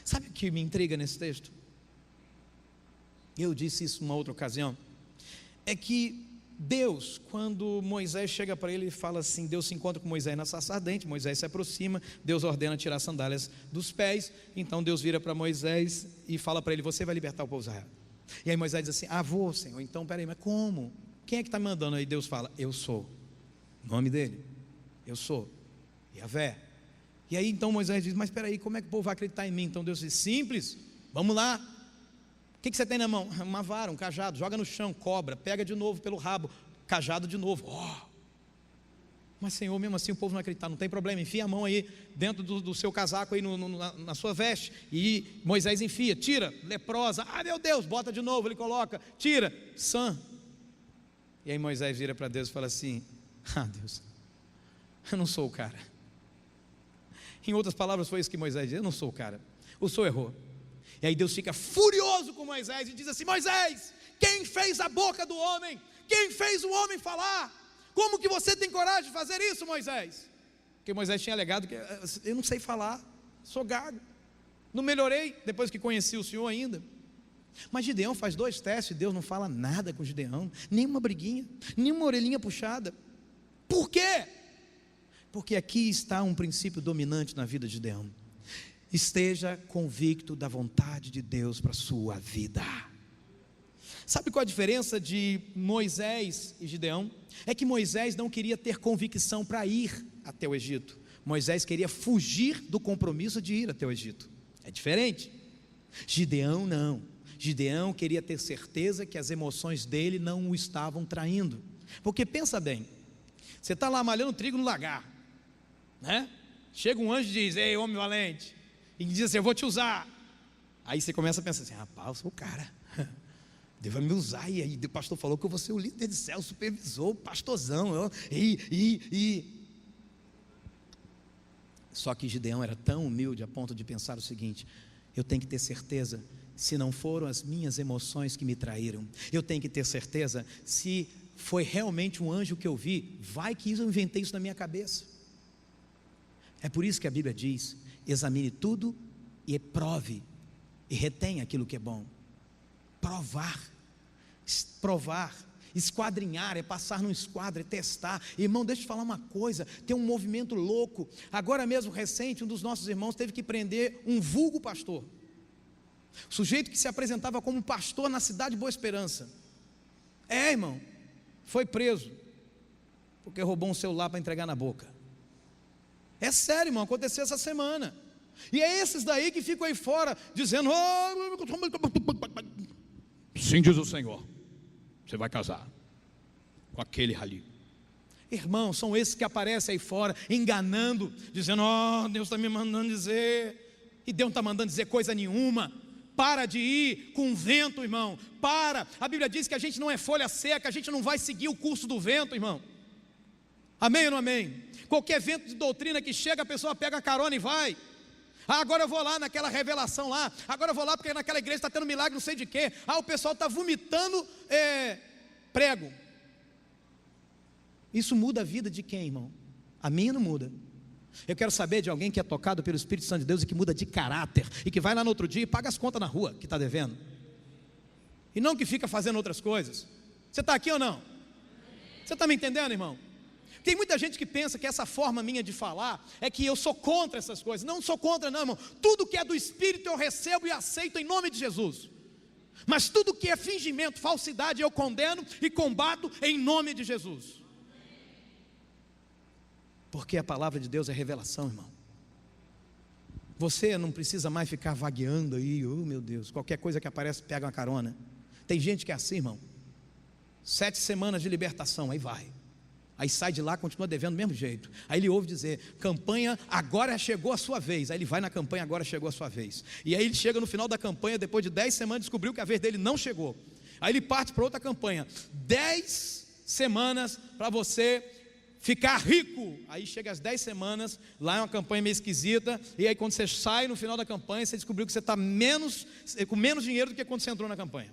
Sabe o que me intriga nesse texto? Eu disse isso numa outra ocasião. É que Deus, quando Moisés chega para ele e fala assim, Deus se encontra com Moisés na sarça ardente, Moisés se aproxima, Deus ordena tirar as sandálias dos pés. Então Deus vira para Moisés e fala para ele: você vai libertar o povo de Israel. E aí Moisés diz assim: vou, Senhor. Então peraí, mas como? Quem é que está me mandando? Aí Deus fala: eu sou. O nome dele: eu sou Yahvé. E aí então Moisés diz: mas peraí, como é que o povo vai acreditar em mim? Então Deus diz: simples, vamos lá. O que você tem na mão? Uma vara, um cajado, joga no chão, cobra, pega de novo pelo rabo, cajado de novo. Mas Senhor, mesmo assim o povo não acredita. Não tem problema, enfia a mão aí dentro do seu casaco aí na sua veste. E Moisés enfia, tira, leprosa, meu Deus, bota de novo, ele coloca, tira, sã. E aí Moisés vira para Deus e fala assim: Deus, eu não sou o cara. Em outras palavras foi isso que Moisés disse: eu não sou o cara, o Senhor errou. E aí Deus fica furioso com Moisés e diz assim: Moisés, quem fez a boca do homem? Quem fez o homem falar? Como que você tem coragem de fazer isso, Moisés? Porque Moisés tinha alegado que eu não sei falar, sou gago, não melhorei depois que conheci o Senhor ainda. Mas Gideão faz 2 testes e Deus não fala nada com Gideão, nem uma briguinha, nem uma orelhinha puxada. Por quê? Porque aqui está um princípio dominante na vida de Gideão. Esteja convicto da vontade de Deus para a sua vida. Sabe qual a diferença de Moisés e Gideão? É que Moisés não queria ter convicção para ir até o Egito. Moisés queria fugir do compromisso de ir até o Egito. É diferente. Gideão não. Gideão queria ter certeza que as emoções dele não o estavam traindo. Porque pensa bem, você está lá malhando trigo no lagar, né? Chega um anjo e diz: ei, homem valente, e diz assim: eu vou te usar. Aí você começa a pensar assim: rapaz, eu sou o cara, Deus vai me usar. E aí o pastor falou que eu vou ser o líder de céu, o supervisor, o pastorzão. Só que Gideão era tão humilde a ponto de pensar o seguinte: eu tenho que ter certeza se não foram as minhas emoções que me traíram. Eu tenho que ter certeza se foi realmente um anjo que eu vi. Vai que eu inventei isso na minha cabeça. É por isso que a Bíblia diz: examine tudo e prove, e retenha aquilo que é bom. Provar, esquadrinhar, é passar num esquadro, é testar. Irmão, deixa eu te falar uma coisa, tem um movimento louco. Agora mesmo, recente, um dos nossos irmãos teve que prender um vulgo pastor, sujeito que se apresentava como pastor na cidade de Boa Esperança. Irmão, foi preso, porque roubou um celular para entregar na boca. É sério, irmão, aconteceu essa semana. E é esses daí que ficam aí fora, dizendo: sim, diz o Senhor, você vai casar com aquele ali. Irmão, são esses que aparecem aí fora, enganando, dizendo: Deus está me mandando dizer. E Deus não está mandando dizer coisa nenhuma. Para de ir com o vento, irmão. Para. A Bíblia diz que a gente não é folha seca, a gente não vai seguir o curso do vento, irmão. Amém ou não amém? Qualquer vento de doutrina que chega, a pessoa pega a carona e vai. Agora eu vou lá naquela revelação lá. Agora eu vou lá porque naquela igreja está tendo milagre não sei de quê. O pessoal está vomitando prego. Isso muda a vida de quem, irmão? A minha não muda. Eu quero saber de alguém que é tocado pelo Espírito Santo de Deus e que muda de caráter, e que vai lá no outro dia e paga as contas na rua que está devendo, e não que fica fazendo outras coisas. Você está aqui ou não? Você está me entendendo, irmão? Tem muita gente que pensa que essa forma minha de falar é que eu sou contra essas coisas. Não sou contra não, irmão. Tudo que é do Espírito eu recebo e aceito em nome de Jesus. Mas tudo que é fingimento, falsidade, eu condeno e combato em nome de Jesus. Porque a palavra de Deus é revelação, irmão. Você não precisa mais ficar vagueando aí, oh meu Deus, qualquer coisa que aparece pega uma carona. Tem gente que é assim, irmão. 7 semanas de libertação, aí vai. Aí sai de lá, continua devendo do mesmo jeito. Aí ele ouve dizer, campanha, agora chegou a sua vez. Aí ele vai na campanha, agora chegou a sua vez. E aí ele chega no final da campanha, depois de 10 semanas, descobriu que a vez dele não chegou. Aí ele parte para outra campanha. 10 semanas para você ficar rico. Aí chega às 10 semanas, lá é uma campanha meio esquisita. E aí quando você sai no final da campanha, você descobriu que você está com menos dinheiro do que quando você entrou na campanha.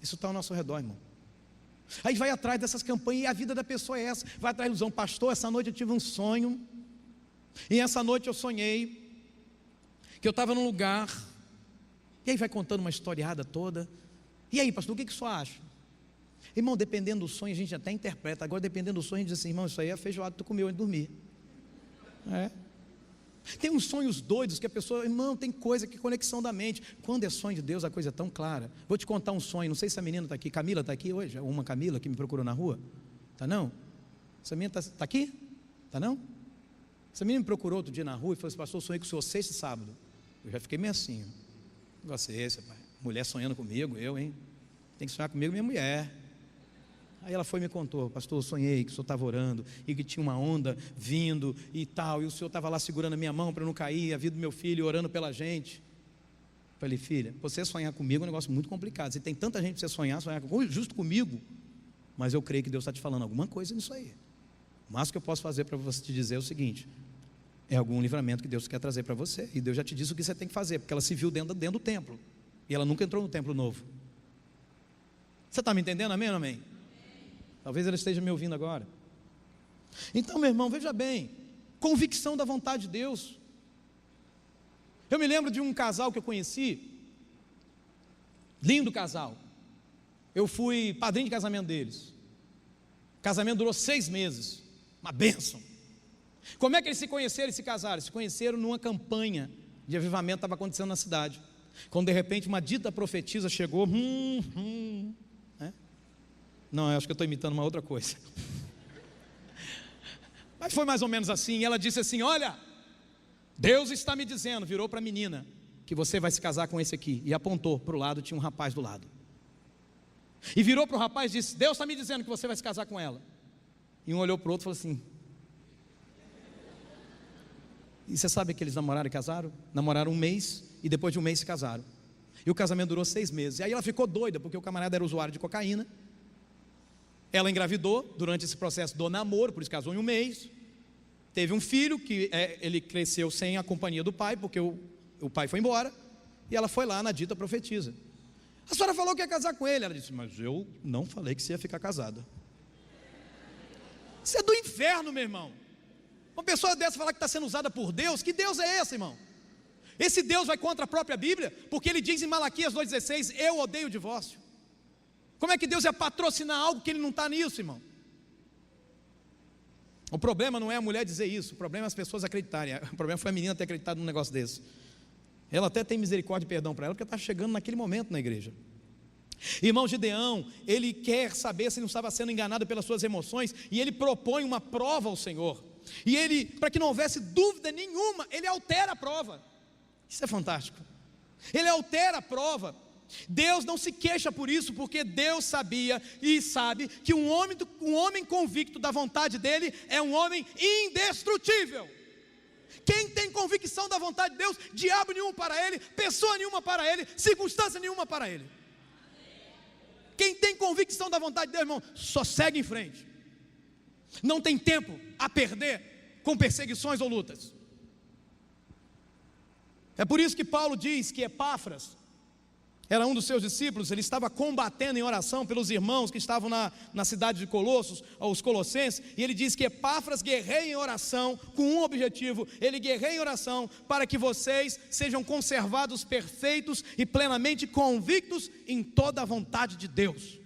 Isso está ao nosso redor, irmão. Aí vai atrás dessas campanhas e a vida da pessoa é essa. Vai atrás da ilusão. Pastor, essa noite eu tive um sonho. E essa noite eu sonhei que eu estava num lugar. E aí vai contando uma historiada toda. E aí, pastor, o que o senhor acha? Irmão, dependendo do sonho a gente até interpreta. Agora dependendo do sonho a gente diz assim, irmão, isso aí é feijoada que tu comeu antes de dormir. Tem uns sonhos doidos que a pessoa, irmão, tem coisa que é conexão da mente. Quando é sonho de Deus, a coisa é tão clara. Vou te contar um sonho, não sei se a menina está aqui. Camila está aqui hoje? Uma Camila que me procurou na rua? Está não? Essa menina está aqui? Está não? Essa menina me procurou outro dia na rua e falou assim, pastor, eu sonhei com o senhor sexta e sábado. Eu já fiquei meio assim. Que negócio é esse, pai? Mulher sonhando comigo, eu, hein? Tem que sonhar comigo minha mulher. Aí ela foi e me contou, pastor, eu sonhei que o senhor estava orando e que tinha uma onda vindo e tal, e o senhor estava lá segurando a minha mão para não cair, a vida do meu filho orando pela gente. Eu falei, filha, você sonhar comigo é um negócio muito complicado. Você tem tanta gente para você sonhar justo comigo, mas eu creio que Deus está te falando alguma coisa nisso aí. O máximo que eu posso fazer para você te dizer é o seguinte, é algum livramento que Deus quer trazer para você, e Deus já te disse o que você tem que fazer, porque ela se viu dentro do templo, e ela nunca entrou no templo novo. Você está me entendendo, amém ou amém? Talvez ela esteja me ouvindo agora. Então, meu irmão, veja bem, convicção da vontade de Deus. Eu me lembro de um casal que eu conheci, lindo casal. Eu fui padrinho de casamento deles. O casamento durou 6 meses, uma bênção. Como é que eles se conheceram e se casaram? Eles se conheceram numa campanha de avivamento que estava acontecendo na cidade. Quando de repente uma dita profetisa chegou, Não, eu acho que eu estou imitando uma outra coisa. Mas foi mais ou menos assim. E ela disse assim, olha, Deus está me dizendo, virou para a menina, que você vai se casar com esse aqui. E apontou para o lado, tinha um rapaz do lado. E virou para o rapaz e disse, Deus está me dizendo que você vai se casar com ela. E um olhou para o outro e falou assim. E você sabe que eles namoraram e casaram? Namoraram 1 mês e depois de 1 mês se casaram. E o casamento durou 6 meses. E aí ela ficou doida, porque o camarada era usuário de cocaína. Ela engravidou durante esse processo do namoro, por isso casou em 1 mês. Teve um filho que ele cresceu sem a companhia do pai, porque o pai foi embora. E ela foi lá na dita profetisa. A senhora falou que ia casar com ele. Ela disse, mas eu não falei que você ia ficar casada. Isso é do inferno, meu irmão. Uma pessoa dessa falar que está sendo usada por Deus, que Deus é esse, irmão? Esse Deus vai contra a própria Bíblia, porque ele diz em Malaquias 2,16, eu odeio o divórcio. Como é que Deus ia patrocinar algo que Ele não está nisso, irmão? O problema não é a mulher dizer isso, o problema é as pessoas acreditarem. O problema foi a menina ter acreditado num negócio desse. Ela até tem misericórdia e perdão para ela, porque está chegando naquele momento na igreja. Irmão, Gideão, ele quer saber se não estava sendo enganado pelas suas emoções, e ele propõe uma prova ao Senhor. E ele, para que não houvesse dúvida nenhuma, ele altera a prova. Isso é fantástico. Ele altera a prova. Deus não se queixa por isso, porque Deus sabia e sabe que um homem convicto da vontade dele é um homem indestrutível. Quem tem convicção da vontade de Deus, diabo nenhum para ele, pessoa nenhuma para ele, circunstância nenhuma para ele. Quem tem convicção da vontade de Deus, irmão, só segue em frente. Não tem tempo a perder com perseguições ou lutas. É por isso que Paulo diz que Epáfras era um dos seus discípulos, ele estava combatendo em oração pelos irmãos que estavam na cidade de Colossos, os colossenses, e ele diz que Epáfras guerreia em oração com um objetivo, ele guerreia em oração para que vocês sejam conservados perfeitos e plenamente convictos em toda a vontade de Deus.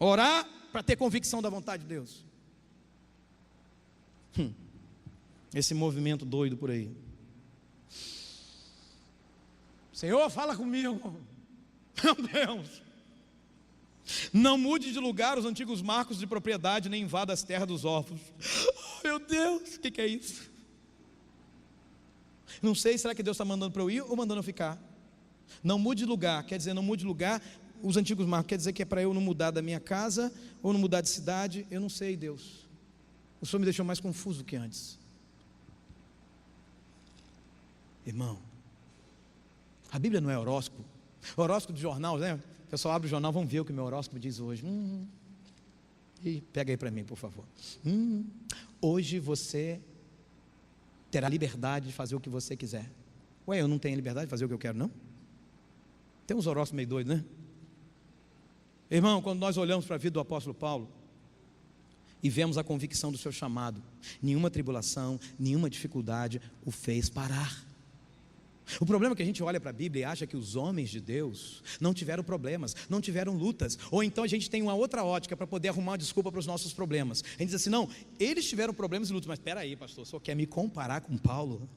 Orar para ter convicção da vontade de Deus. Esse movimento doido por aí. Senhor, fala comigo. Meu Deus. Não mude de lugar os antigos marcos de propriedade, nem invada as terras dos órfãos. Oh, meu Deus, o que é isso? Não sei, será que Deus está mandando para eu ir ou mandando eu ficar? Não mude de lugar, quer dizer, não mude de lugar. Os antigos marcos, quer dizer que é para eu não mudar da minha casa, ou não mudar de cidade. Eu não sei, Deus. O Senhor me deixou mais confuso que antes. Irmão, a Bíblia não é horóscopo. Horóscopo de jornal, né? O pessoal abre o jornal, vamos ver o que meu horóscopo diz hoje. E pega aí para mim, por favor. Hoje você terá liberdade de fazer o que você quiser. Ué, eu não tenho liberdade de fazer o que eu quero, não? Tem uns horóscopos meio doidos, né? Irmão, quando nós olhamos para a vida do apóstolo Paulo e vemos a convicção do seu chamado, nenhuma tribulação, nenhuma dificuldade o fez parar. O problema é que a gente olha para a Bíblia e acha que os homens de Deus não tiveram problemas, não tiveram lutas, ou então a gente tem uma outra ótica para poder arrumar uma desculpa para os nossos problemas. A gente diz assim, não, eles tiveram problemas e lutas, mas espera aí, pastor, só quer me comparar com Paulo?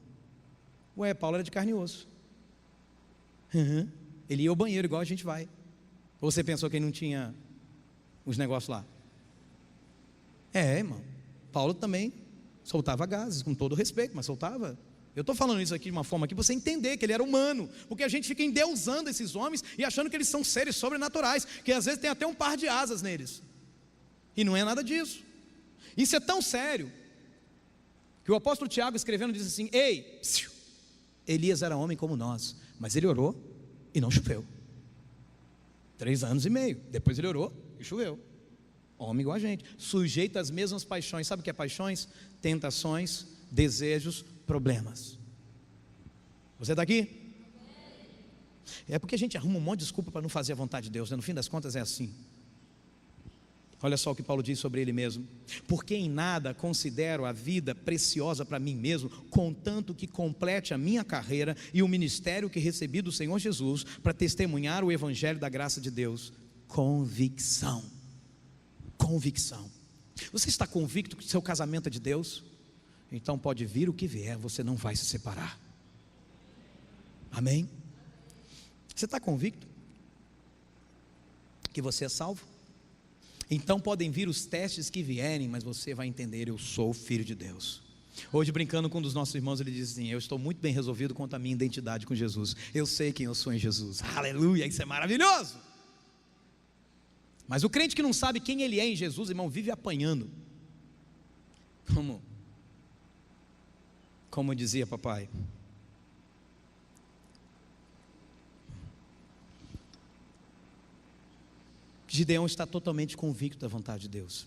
Ué, Paulo era de carne e osso. Ele ia ao banheiro igual a gente vai. Ou você pensou que ele não tinha os negócios lá? Irmão, Paulo também soltava gases, com todo respeito, mas soltava. Eu estou falando isso aqui de uma forma que você entender que ele era humano, porque a gente fica endeusando esses homens e achando que eles são seres sobrenaturais, que às vezes tem até um par de asas neles, e não é nada disso. Isso é tão sério, que o apóstolo Tiago escrevendo diz assim, ei, Elias era homem como nós, mas ele orou e não choveu, 3 anos e meio, depois ele orou e choveu, homem igual a gente, sujeito às mesmas paixões. Sabe o que é paixões? Tentações, desejos, problemas. Você está aqui? É porque a gente arruma um monte de desculpa para não fazer a vontade de Deus, né? No fim das contas é assim. Olha só o que Paulo diz sobre ele mesmo: porque em nada considero a vida preciosa para mim mesmo, contanto que complete a minha carreira e o ministério que recebi do Senhor Jesus para testemunhar o evangelho da graça de Deus. Convicção. Você está convicto que o seu casamento é de Deus? Então pode vir o que vier, você não vai se separar. Amém? Você está convicto que você é salvo? Então podem vir os testes que vierem, mas você vai entender, eu sou filho de Deus. Hoje, brincando com um dos nossos irmãos, ele diz assim, eu estou muito bem resolvido quanto à minha identidade com Jesus. Eu sei quem eu sou em Jesus. Aleluia, isso é maravilhoso. Mas o crente que não sabe quem ele é em Jesus, irmão, vive apanhando. Como dizia papai, Gideão está totalmente convicto da vontade de Deus.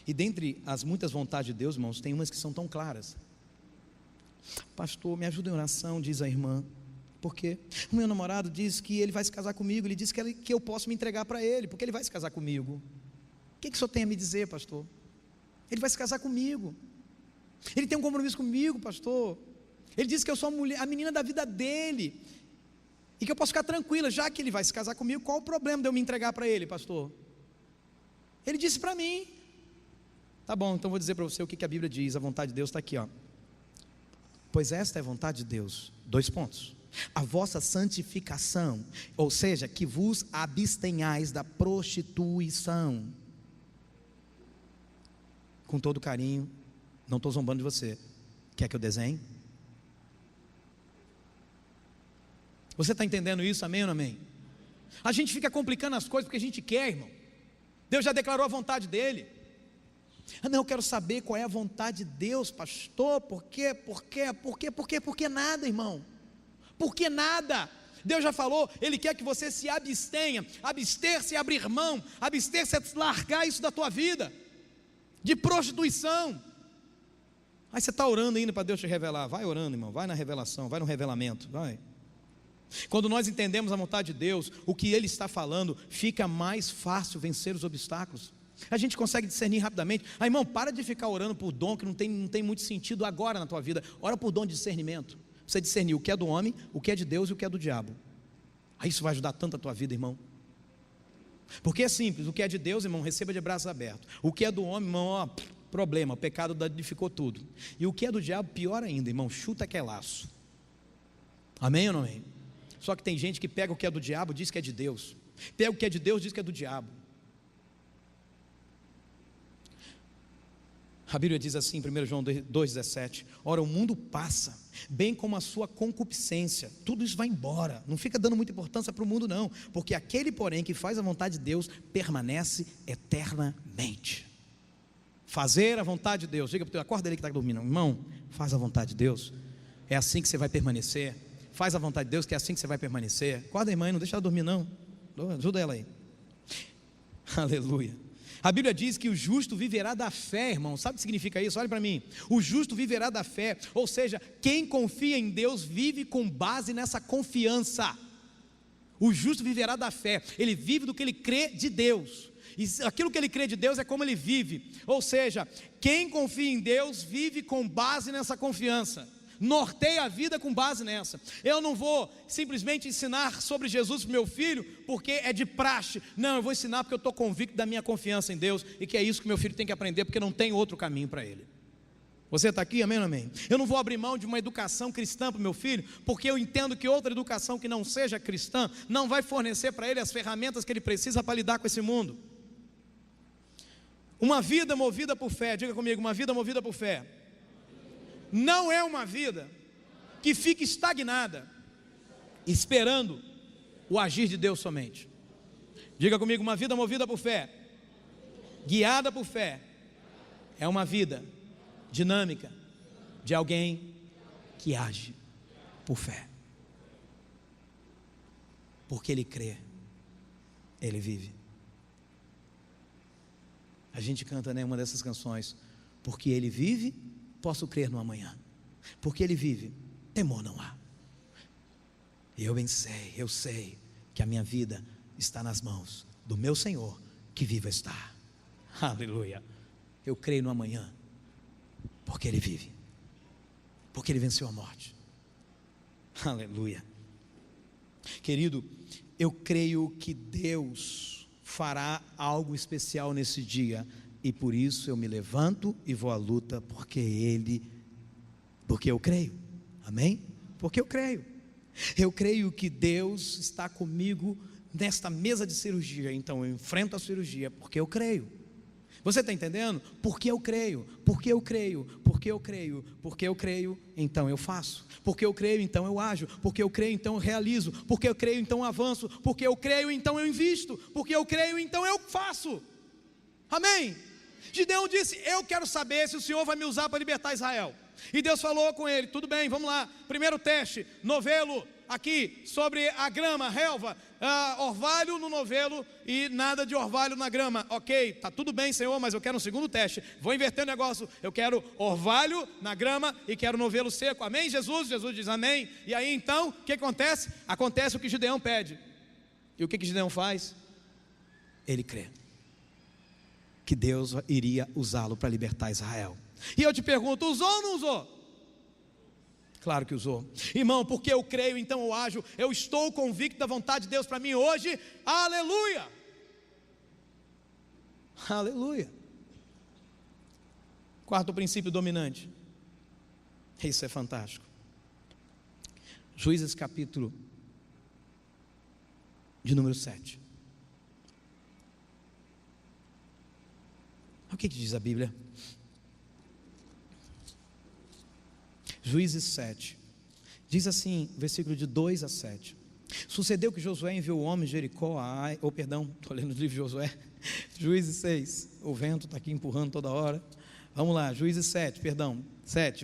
E dentre as muitas vontades de Deus, irmãos, tem umas que são tão claras. Pastor, me ajuda em oração, diz a irmã. Por quê? O meu namorado diz que ele vai se casar comigo. Ele diz que eu posso me entregar para ele, porque ele vai se casar comigo. O que o senhor tem a me dizer, pastor? Ele vai se casar comigo. Ele tem um compromisso comigo, pastor. Ele disse que eu sou a menina da vida dele, e que eu posso ficar tranquila, já que ele vai se casar comigo. Qual o problema de eu me entregar para ele, pastor? Ele disse para mim. Tá bom, então vou dizer para você o que a Bíblia diz. A vontade de Deus está aqui, ó. Pois esta é a vontade de Deus, 2 pontos: a vossa santificação, ou seja, que vos abstenhais da prostituição. Com todo carinho, não estou zombando de você. Quer que eu desenhe? Você está entendendo isso? Amém ou não amém? A gente fica complicando as coisas porque a gente quer, irmão. Deus já declarou a vontade dele. Não, eu quero saber qual é a vontade de Deus, pastor. Por quê? Por que nada, irmão? Por que nada? Deus já falou, Ele quer que você se abstenha. Abster-se é abrir mão. Abster-se é largar isso da tua vida, de prostituição. Aí você está orando ainda para Deus te revelar. Vai orando, irmão, vai na revelação, vai no revelamento, vai. Quando nós entendemos a vontade de Deus, o que Ele está falando, fica mais fácil vencer os obstáculos. A gente consegue discernir rapidamente. Irmão, para de ficar orando por dom que não tem muito sentido agora na tua vida. Ora por dom de discernimento. Você discernir o que é do homem, o que é de Deus e o que é do diabo. Aí isso vai ajudar tanto a tua vida, irmão. Porque é simples, o que é de Deus, irmão, receba de braços abertos. O que é do homem, irmão, ó, problema, o pecado danificou tudo. E o que é do diabo, pior ainda, irmão, chuta que é laço. Amém ou não amém? Só que tem gente que pega o que é do diabo, diz que é de Deus. Pega o que é de Deus, diz que é do diabo. A Bíblia diz assim, 1 João 2,17: ora, o mundo passa, bem como a sua concupiscência, tudo isso vai embora, não fica dando muita importância para o mundo não, porque aquele porém que faz a vontade de Deus, permanece eternamente. Fazer a vontade de Deus, diga para o teu, acorda ele que está dormindo, irmão, faz a vontade de Deus, é assim que você vai permanecer, faz a vontade de Deus, que é assim que você vai permanecer. Acorda a irmã, não deixa ela dormir não, ajuda ela aí. Aleluia. A Bíblia diz que o justo viverá da fé, irmão. Sabe o que significa isso? Olha para mim. O justo viverá da fé. Ou seja, quem confia em Deus vive com base nessa confiança. O justo viverá da fé. Ele vive do que ele crê de Deus. E aquilo que ele crê de Deus é como ele vive. Ou seja, quem confia em Deus vive com base nessa confiança. Norteia a vida com base nessa. Eu não vou simplesmente ensinar sobre Jesus para o meu filho porque é de praxe. Não, eu vou ensinar porque eu estou convicto da minha confiança em Deus e que é isso que meu filho tem que aprender, porque não tem outro caminho para ele. Você está aqui, amém ou amém? Eu não vou abrir mão de uma educação cristã para o meu filho porque eu entendo que outra educação que não seja cristã não vai fornecer para ele as ferramentas que ele precisa para lidar com esse mundo. Uma vida movida por fé, diga comigo, uma vida movida por fé não é uma vida que fica estagnada, esperando o agir de Deus somente. Diga comigo, uma vida movida por fé, guiada por fé, é uma vida dinâmica de alguém que age por fé. Porque ele crê, ele vive. A gente canta, né, uma dessas canções, porque ele vive, posso crer no amanhã, porque ele vive, temor não há. Eu bem sei, eu sei que a minha vida está nas mãos do meu Senhor, que vivo está. Aleluia. Eu creio no amanhã, porque ele vive, porque ele venceu a morte. Aleluia. Querido, eu creio que Deus fará algo especial nesse dia. E por isso eu me levanto e vou à luta, porque eu creio, amém? Porque eu creio que Deus está comigo nesta mesa de cirurgia, então eu enfrento a cirurgia, porque eu creio. Você está entendendo? Porque eu creio, então eu faço, porque eu creio, então eu ajo, porque eu creio, então eu realizo, porque eu creio, então eu avanço, porque eu creio, então eu invisto, porque eu creio, então eu faço, amém? Gideão disse, eu quero saber se o Senhor vai me usar para libertar Israel. E Deus falou com ele, tudo bem, vamos lá. Primeiro teste, novelo aqui sobre a grama, relva, orvalho no novelo e nada de orvalho na grama. Ok, está tudo bem, Senhor, mas eu quero um segundo teste. Vou inverter o negócio, eu quero orvalho na grama e quero novelo seco. Amém, Jesus? Jesus diz amém. E aí então, o que acontece? Acontece o que Gideão pede. E o que Gideão faz? Ele crê que Deus iria usá-lo para libertar Israel. E eu te pergunto, usou ou não usou? Claro que usou. Irmão, porque eu creio, então eu ajo. Eu estou convicto da vontade de Deus para mim hoje. Aleluia! Aleluia! Quarto princípio dominante. Isso é fantástico. Juízes capítulo de número 7. O que diz a Bíblia? Juízes 7, diz assim, versículo de 2 a 7. Sucedeu que Josué enviou o homem de Jericó a Ai, estou lendo o livro de Josué. Juízes 6, o vento está aqui empurrando toda hora. Vamos lá, Juízes 7,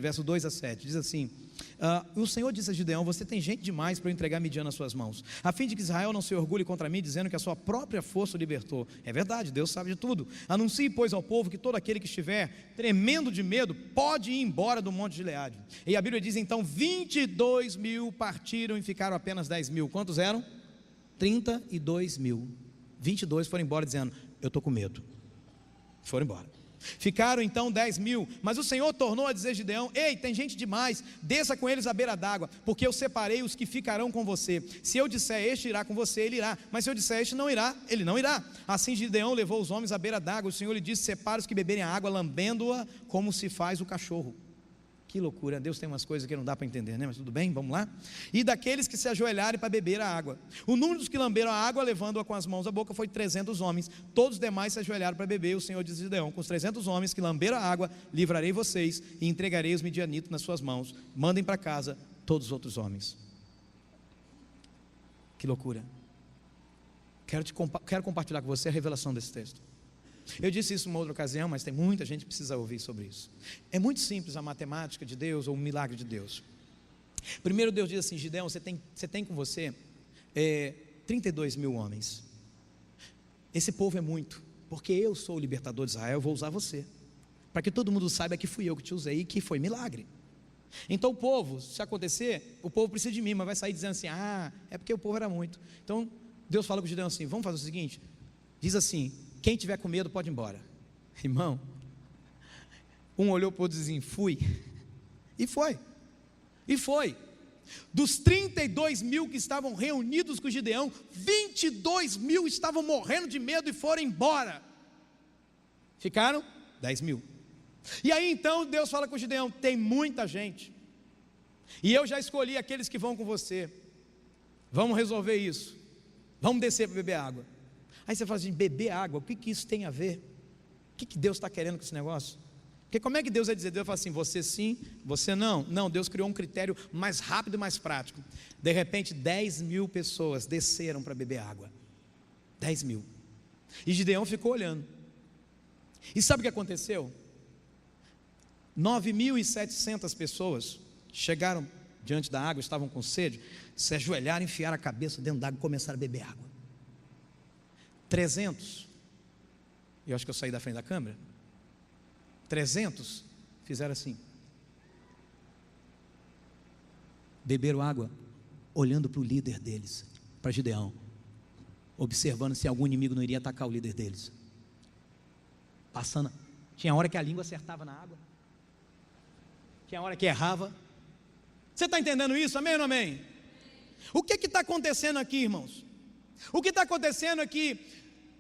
verso 2 a 7, diz assim: o Senhor disse a Gideão, você tem gente demais para eu entregar Midian nas suas mãos, a fim de que Israel não se orgulhe contra mim, dizendo que a sua própria força o libertou. É verdade, Deus sabe de tudo. Anuncie, pois, ao povo que todo aquele que estiver tremendo de medo, pode ir embora do monte de Gileade. E a Bíblia diz então, 22 mil partiram e ficaram apenas 10 mil. Quantos eram? 32 mil. 22 foram embora dizendo, eu estou com medo. Foram embora. Ficaram então 10.000, mas o Senhor tornou a dizer a Gideão: ei, tem gente demais, desça com eles à beira d'água, porque eu separei os que ficarão com você. Se eu disser este irá com você, ele irá, mas se eu disser este não irá, ele não irá. Assim Gideão levou os homens à beira d'água. O Senhor lhe disse: separa os que beberem a água, lambendo-a como se faz o cachorro. Que loucura, Deus tem umas coisas que não dá para entender, né? Mas tudo bem, vamos lá. E daqueles que se ajoelharem para beber a água. O número dos que lamberam a água, levando-a com as mãos à boca, foi 300 homens. Todos os demais se ajoelharam para beber. O Senhor disse a Gideão: com os 300 homens que lamberam a água, livrarei vocês e entregarei os midianitas nas suas mãos. Mandem para casa todos os outros homens. Que loucura. Quero compartilhar com você a revelação desse texto. Eu disse isso em uma outra ocasião, mas tem muita gente que precisa ouvir sobre isso. É muito simples a matemática de Deus, ou o milagre de Deus. Primeiro Deus diz assim: Gideão, você tem com você 32.000 homens. Esse povo é muito, porque eu sou o libertador de Israel, eu vou usar você, para que todo mundo saiba que fui eu que te usei e que foi milagre. Então o povo, se acontecer, o povo precisa de mim, mas vai sair dizendo assim: ah, é porque o povo era muito. Então Deus fala com o Gideão assim: vamos fazer o seguinte, diz assim: quem tiver com medo pode ir embora. Irmão, um olhou para o outro e disse assim: fui. E foi. E foi. Dos 32.000 que estavam reunidos com Gideão, 22.000 estavam morrendo de medo e foram embora. Ficaram 10.000. E aí então Deus fala com Gideão: tem muita gente, e eu já escolhi aqueles que vão com você. Vamos resolver isso. Vamos descer para beber água. Aí você fala assim: beber água, o que isso tem a ver? O que Deus está querendo com esse negócio? Porque como é que Deus vai dizer? Deus fala assim: você sim, você não. Não, Deus criou um critério mais rápido e mais prático. De repente 10.000 pessoas desceram para beber água. 10.000. E Gideão ficou olhando. E sabe o que aconteceu? 9.700 pessoas chegaram diante da água, estavam com sede, se ajoelharam, enfiaram a cabeça dentro da água e começaram a beber água. 300, eu acho que eu saí da frente da câmera, 300 fizeram assim, beberam água, olhando para o líder deles, para Gideão, observando se algum inimigo não iria atacar o líder deles. Passando, tinha hora que a língua acertava na água, tinha hora que errava. Você está entendendo isso? Amém ou não amém? O que está acontecendo aqui, irmãos? O que está acontecendo é que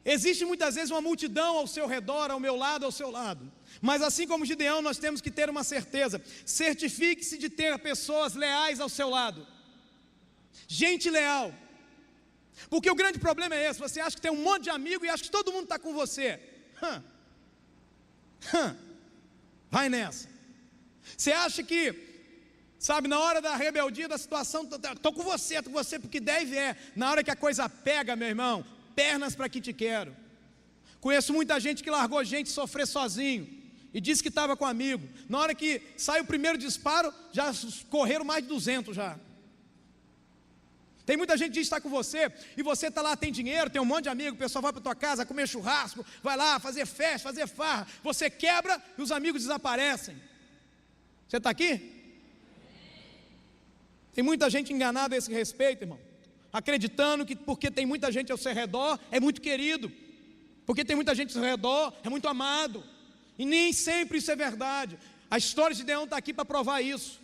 existe muitas vezes uma multidão ao seu redor, ao meu lado, ao seu lado. Mas assim como Gideão, nós temos que ter uma certeza: certifique-se de ter pessoas leais ao seu lado, gente leal. Porque o grande problema é esse: você acha que tem um monte de amigo e acha que todo mundo está com você. Vai nessa. Você acha que, sabe, na hora da rebeldia, da situação, estou com você porque deve na hora que a coisa pega, meu irmão, pernas para que te quero. Conheço muita gente que largou gente sofrer sozinho e disse que estava com amigo. Na hora que sai o primeiro disparo, já correram mais de 200 já. Tem muita gente que diz que está com você, e você está lá, tem dinheiro, tem um monte de amigo, o pessoal vai para a tua casa comer churrasco, vai lá fazer festa, fazer farra, você quebra e os amigos desaparecem. Você está aqui? Tem muita gente enganada a esse respeito, irmão, acreditando que porque tem muita gente ao seu redor é muito querido, porque tem muita gente ao seu redor é muito amado, e nem sempre isso é verdade. A história de Gideão está aqui para provar isso.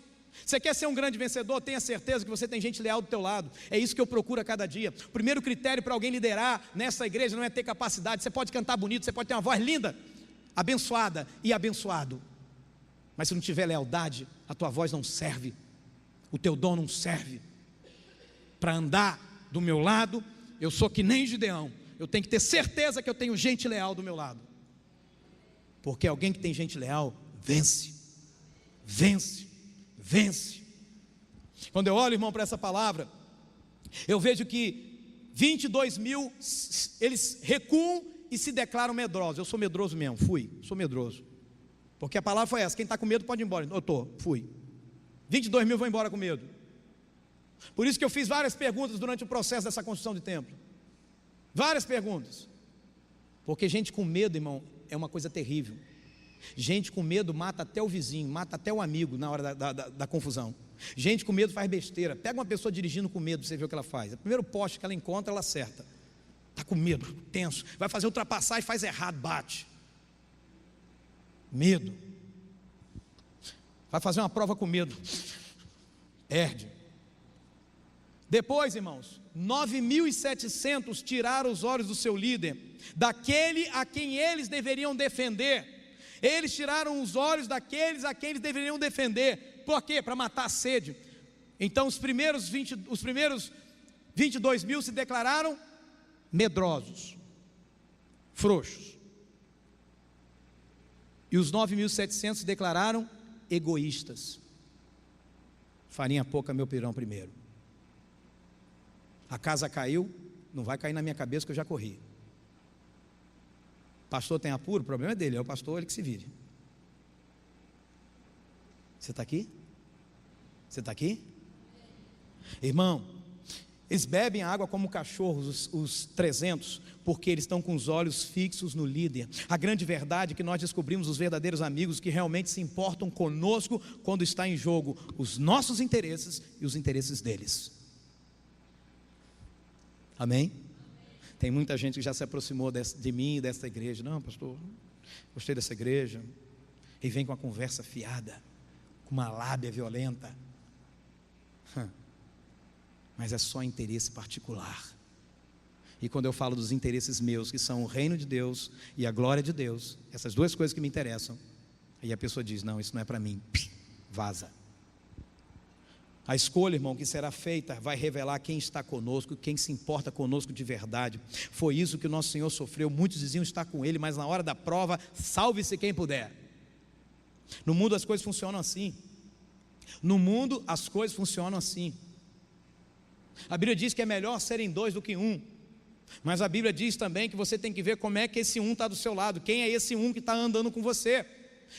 Você quer ser um grande vencedor? Tenha certeza que você tem gente leal do teu lado. É isso que eu procuro a cada dia. O primeiro critério para alguém liderar nessa igreja não é ter capacidade. Você pode cantar bonito, você pode ter uma voz linda, abençoada e abençoado, mas se não tiver lealdade, a tua voz não serve, o teu dom não serve. Para andar do meu lado, eu sou que nem Gideão. Eu tenho que ter certeza que eu tenho gente leal do meu lado, porque alguém que tem gente leal vence, vence, vence. Quando eu olho, irmão, para essa palavra, eu vejo que 22.000 eles recuam e se declaram medrosos. Eu sou medroso mesmo, sou medroso, porque a palavra foi essa: quem está com medo pode ir embora. Eu fui. 22.000 vão embora com medo. Por isso que eu fiz várias perguntas durante o processo dessa construção de templo. Várias perguntas. Porque gente com medo, irmão, é uma coisa terrível. Gente com medo mata até o vizinho, mata até o amigo na hora da confusão. Gente com medo faz besteira. Pega uma pessoa dirigindo com medo, você vê o que ela faz. O primeiro poste que ela encontra, ela acerta. Está com medo, tenso, vai fazer ultrapassar e faz errado, bate. Medo. Vai fazer uma prova com medo, perde. Depois, irmãos, 9.700 tiraram os olhos do seu líder, daquele a quem eles deveriam defender. Eles tiraram os olhos daqueles a quem eles deveriam defender. Por quê? Para matar a sede. Então os primeiros 22 mil se declararam medrosos, frouxos. E os 9.700 se declararam egoístas. Farinha pouca, meu pirão primeiro. A casa caiu, não vai cair na minha cabeça que eu já corri. Pastor tem apuro, o problema é dele, é o pastor, ele que se vire. Você está aqui? Você está aqui? Irmão, eles bebem água como cachorros, os 300, porque eles estão com os olhos fixos no líder. A grande verdade é que nós descobrimos os verdadeiros amigos que realmente se importam conosco quando está em jogo os nossos interesses e os interesses deles. Amém? Tem muita gente que já se aproximou de mim e dessa igreja. Não, pastor, gostei dessa igreja. E vem com a conversa fiada, com uma lábia violenta. Mas é só interesse particular. E quando eu falo dos interesses meus, que são o reino de Deus e a glória de Deus, essas duas coisas que me interessam, aí a pessoa diz, não, isso não é para mim, vaza. A escolha, irmão, que será feita vai revelar quem está conosco, quem se importa conosco de verdade. Foi isso que o nosso Senhor sofreu. Muitos diziam estar com Ele, mas na hora da prova, salve-se quem puder. No mundo as coisas funcionam assim. No mundo as coisas funcionam assim. A Bíblia diz que é melhor serem dois do que um. Mas a Bíblia diz também que você tem que ver como é que esse um está do seu lado. Quem é esse um que está andando com você?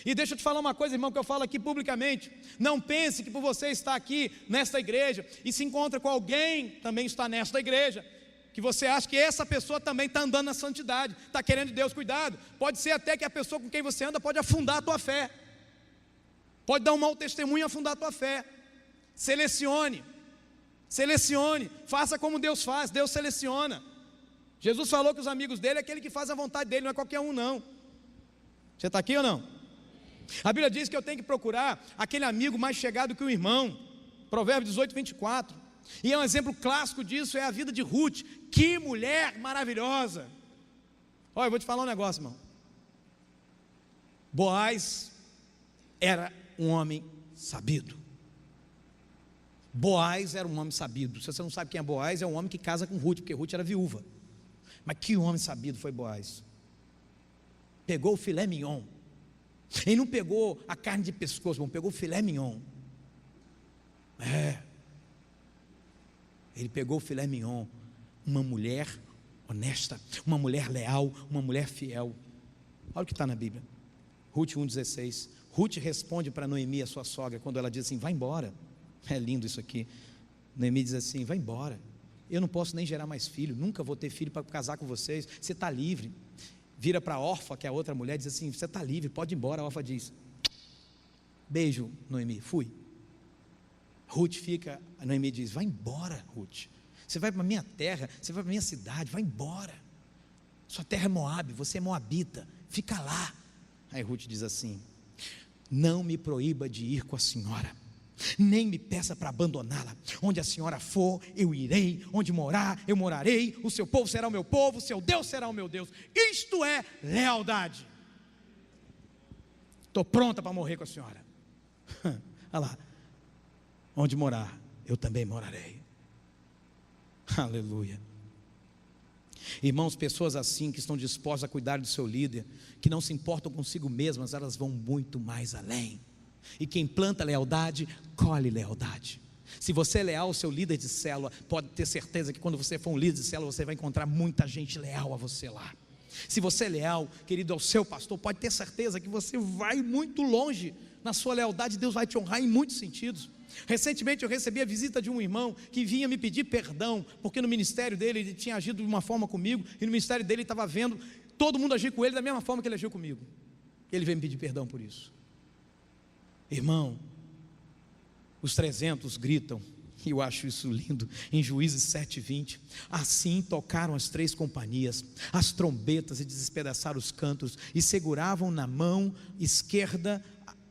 E deixa eu te falar uma coisa, irmão, que eu falo aqui publicamente. Não pense que por você estar aqui nesta igreja e se encontra com alguém que também está nesta igreja, que você acha que essa pessoa também está andando na santidade, está querendo de Deus. Cuidado, pode ser até que a pessoa com quem você anda pode afundar a tua fé, pode dar um mau testemunho e afundar a tua fé. Selecione, faça como Deus faz. Deus seleciona. Jesus falou que os amigos dele é aquele que faz a vontade dele, não é qualquer um não. Você está aqui ou não? A Bíblia diz que eu tenho que procurar aquele amigo mais chegado que o irmão. Provérbios 18, 24. E é um exemplo clássico disso, é a vida de Ruth. Que mulher maravilhosa. Olha, eu vou te falar um negócio, irmão. Boaz era um homem sabido. Boaz era um homem sabido. Se você não sabe quem é Boaz, é um homem que casa com Ruth, porque Ruth era viúva. Mas que homem sabido foi Boaz. Pegou o filé mignon. Ele não pegou a carne de pescoço, não, pegou o filé mignon. Ele pegou o filé mignon. Uma mulher honesta, uma mulher leal, uma mulher fiel. Olha o que está na Bíblia. Ruth 1,16. Ruth responde para Noemi, a sua sogra, quando ela diz assim, vai embora. É lindo isso aqui. Noemi diz assim, vai embora. Eu não posso nem gerar mais filho, nunca vou ter filho para casar com vocês. Você está livre. Vira para a Orfa, que é a outra mulher, diz assim, você está livre, pode ir embora. A Orfa diz, beijo, Noemi, fui. Ruth fica, a Noemi diz, vai embora, Ruth. Você vai para a minha terra, você vai para a minha cidade, vai embora. Sua terra é Moabe, você é moabita, fica lá. Aí Ruth diz assim, não me proíba de ir com a senhora, nem me peça para abandoná-la. Onde a senhora for, eu irei. Onde morar, eu morarei. O seu povo será o meu povo, o seu Deus será o meu Deus. Isto é lealdade. Estou pronta para morrer com a senhora. Olha lá. Onde morar, eu também morarei. Aleluia. Irmãos, pessoas assim que estão dispostas a cuidar do seu líder, que não se importam consigo mesmas, elas vão muito mais além. E quem planta lealdade, colhe lealdade. Se você é leal ao seu líder de célula, pode ter certeza que quando você for um líder de célula, você vai encontrar muita gente leal a você lá. Se você é leal, querido, ao seu pastor, pode ter certeza que você vai muito longe na sua lealdade. Deus vai te honrar em muitos sentidos. Recentemente eu recebi a visita de um irmão que vinha me pedir perdão, porque no ministério dele ele tinha agido de uma forma comigo, e no ministério dele ele estava vendo todo mundo agir com ele da mesma forma que ele agiu comigo. Ele veio me pedir perdão por isso. Irmão, os 300 gritam, E eu acho isso lindo, em Juízes 7:20, assim tocaram as 3 companhias, as trombetas, e despedaçaram os cantos, e seguravam na mão esquerda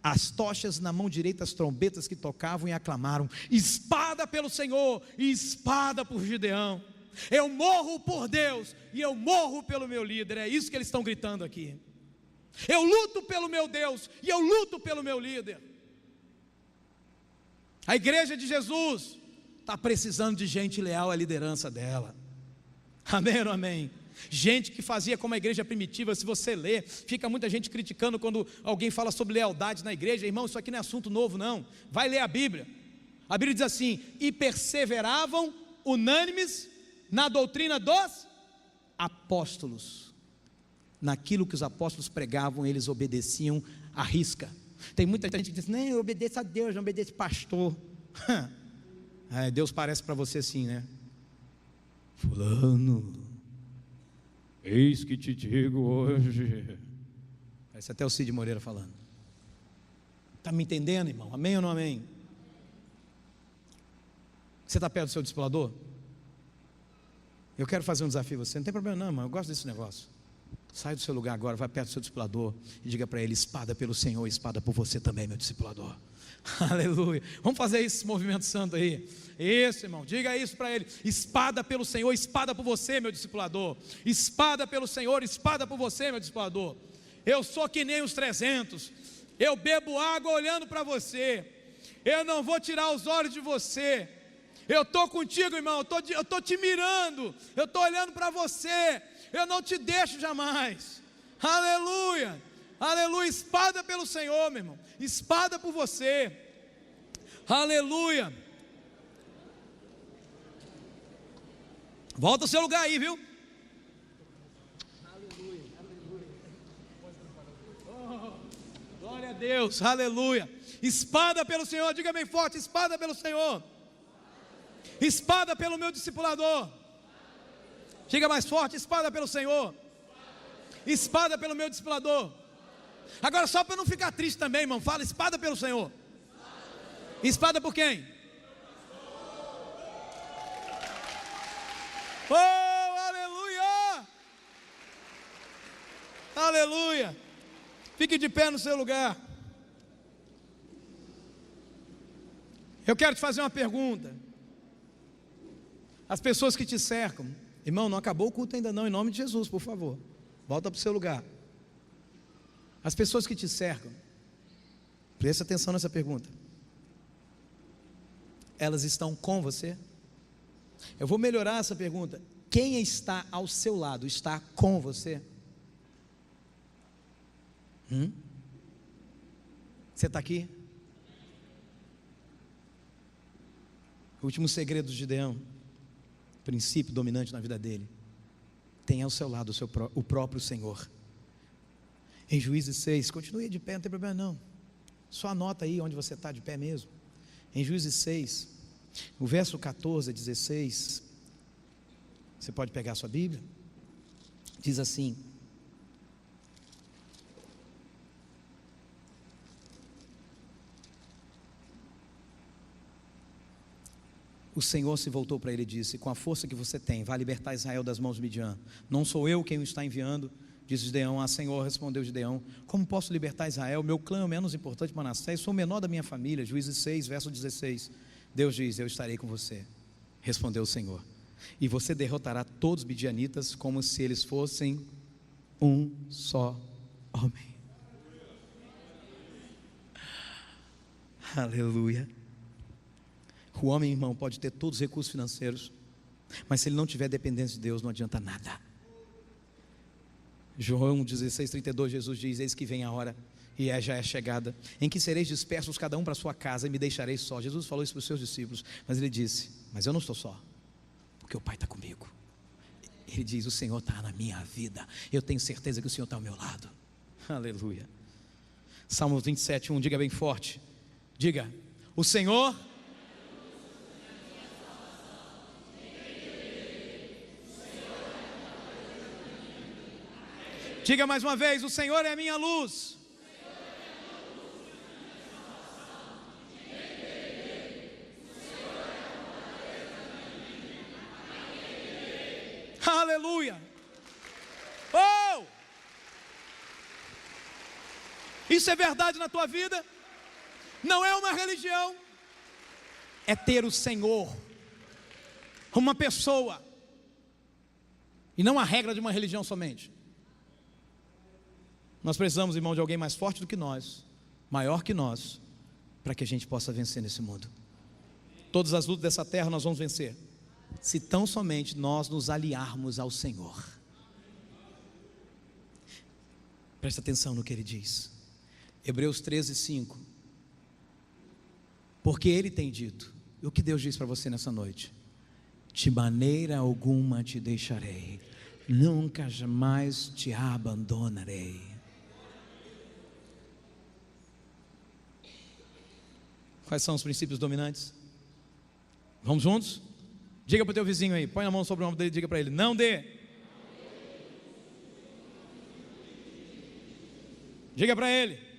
as tochas, na mão direita as trombetas que tocavam, e aclamaram: espada pelo Senhor, e espada por Gideão. Eu morro por Deus, e eu morro pelo meu líder. É isso que eles estão gritando aqui. Eu luto pelo meu Deus, e eu luto pelo meu líder. A igreja de Jesus está precisando de gente leal à liderança dela. Amém ou não amém? Gente que fazia como a igreja primitiva. Se você ler, fica muita gente criticando quando alguém fala sobre lealdade na igreja. Irmão, isso aqui não é assunto novo não. Vai ler a Bíblia. A Bíblia diz assim: e perseveravam unânimes na doutrina dos apóstolos. Naquilo que os apóstolos pregavam, eles obedeciam à risca. Tem muita gente que diz: não, eu obedeço a Deus, não obedeço pastor. Deus parece para você assim, né? Fulano, eis que te digo hoje. Parece até o Cid Moreira falando. Está me entendendo, irmão? Amém ou não amém? Você está perto do seu discipulador? Eu quero fazer um desafio a você. Não tem problema não, irmão, eu gosto desse negócio. Sai do seu lugar agora, vai perto do seu discipulador e diga para ele: espada pelo Senhor, espada por você também, meu discipulador. Aleluia. Vamos fazer esse movimento santo aí. Isso, irmão, diga isso para ele: espada pelo Senhor, espada por você, meu discipulador. Espada pelo Senhor, espada por você, meu discipulador. Eu sou que nem os 300. Eu bebo água olhando para você. Eu não vou tirar os olhos de você. Eu estou contigo, irmão. Eu estou te mirando. Eu estou olhando para você. Eu não te deixo jamais. Aleluia. Aleluia. Espada pelo Senhor, meu irmão. Espada por você. Aleluia. Volta ao seu lugar aí, viu? Aleluia. Aleluia. Oh, glória a Deus. Aleluia. Espada pelo Senhor. Diga bem forte: espada pelo Senhor. Espada pelo meu discipulador. Diga mais forte: espada pelo Senhor. Espada pelo meu discipulador. Agora, só para não ficar triste também, irmão, fala: espada pelo Senhor. Espada por quem? Oh, aleluia! Aleluia! Fique de pé no seu lugar. Eu quero te fazer uma pergunta. As pessoas que te cercam, irmão, não acabou o culto ainda não, em nome de Jesus, por favor, volta para o seu lugar. As pessoas que te cercam, preste atenção nessa pergunta: elas estão com você? Eu vou melhorar essa pergunta: quem está ao seu lado está com você? Você está aqui? O último segredo de Gideão, princípio dominante na vida dele: tenha ao seu lado o próprio Senhor. Em Juízes 6, continue de pé, não tem problema não, só anota aí onde você está de pé mesmo. Em Juízes 6, o verso 14 a 16, você pode pegar a sua Bíblia, diz assim: o Senhor se voltou para ele e disse: com a força que você tem, vai libertar Israel das mãos de Midian. Não sou eu quem o está enviando, disse Gideão. Ah, Senhor, respondeu Gideão, como posso libertar Israel? Meu clã é o menos importante de Manassés, sou o menor da minha família. Juízes 6, verso 16, Deus diz: eu estarei com você, respondeu o Senhor, e você derrotará todos os midianitas como se eles fossem um só homem. Aleluia. O homem, irmão, pode ter todos os recursos financeiros, mas se ele não tiver dependência de Deus, não adianta nada. João 16:32, Jesus diz: eis que vem a hora, e já é chegada, em que sereis dispersos cada um para a sua casa, e me deixareis só. Jesus falou isso para os seus discípulos, mas ele disse: mas eu não estou só, porque o Pai está comigo. Ele diz: o Senhor está na minha vida, eu tenho certeza que o Senhor está ao meu lado. Aleluia. Salmos 27:1, diga bem forte, diga: o Senhor... Diga mais uma vez: o Senhor é a minha luz. aleluia. Oh! Isso é verdade na tua vida? Não é uma religião, é ter o Senhor, uma pessoa, e não a regra de uma religião somente. Nós precisamos, irmão, de alguém mais forte do que nós, maior que nós, para que a gente possa vencer nesse mundo. Todas as lutas dessa terra nós vamos vencer, se tão somente nós nos aliarmos ao Senhor. Presta atenção no que ele diz, Hebreus 13:5. Porque ele tem dito, e o que Deus diz para você nessa noite? De maneira alguma te deixarei, nunca jamais te abandonarei. Quais são os princípios dominantes? Vamos juntos? Diga para o teu vizinho aí, põe a mão sobre o ombro dele e diga para ele: não dê. Diga para ele: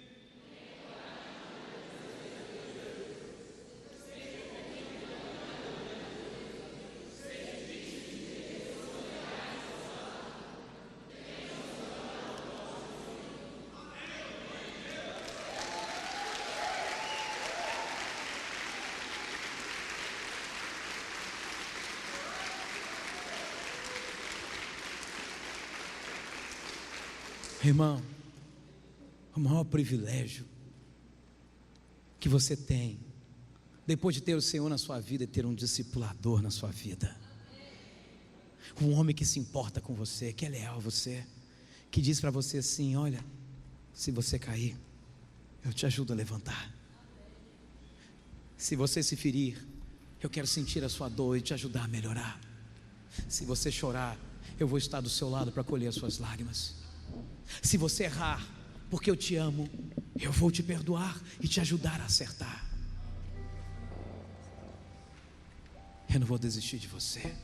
irmão, o maior privilégio que você tem, depois de ter o Senhor na sua vida, é ter um discipulador na sua vida, um homem que se importa com você, que é leal a você, que diz para você assim: olha, se você cair, eu te ajudo a levantar. Se você se ferir, eu quero sentir a sua dor e te ajudar a melhorar. Se você chorar, eu vou estar do seu lado para colher as suas lágrimas. Se você errar, porque eu te amo, eu vou te perdoar e te ajudar a acertar. Eu não vou desistir de você,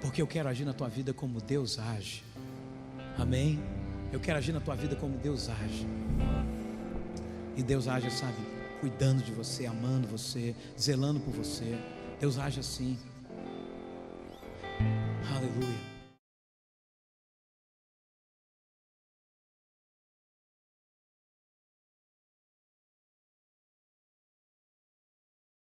porque eu quero agir na tua vida como Deus age. Amém? Eu quero agir na tua vida como Deus age. E Deus age, sabe, cuidando de você, amando você, zelando por você. Deus age assim. Aleluia.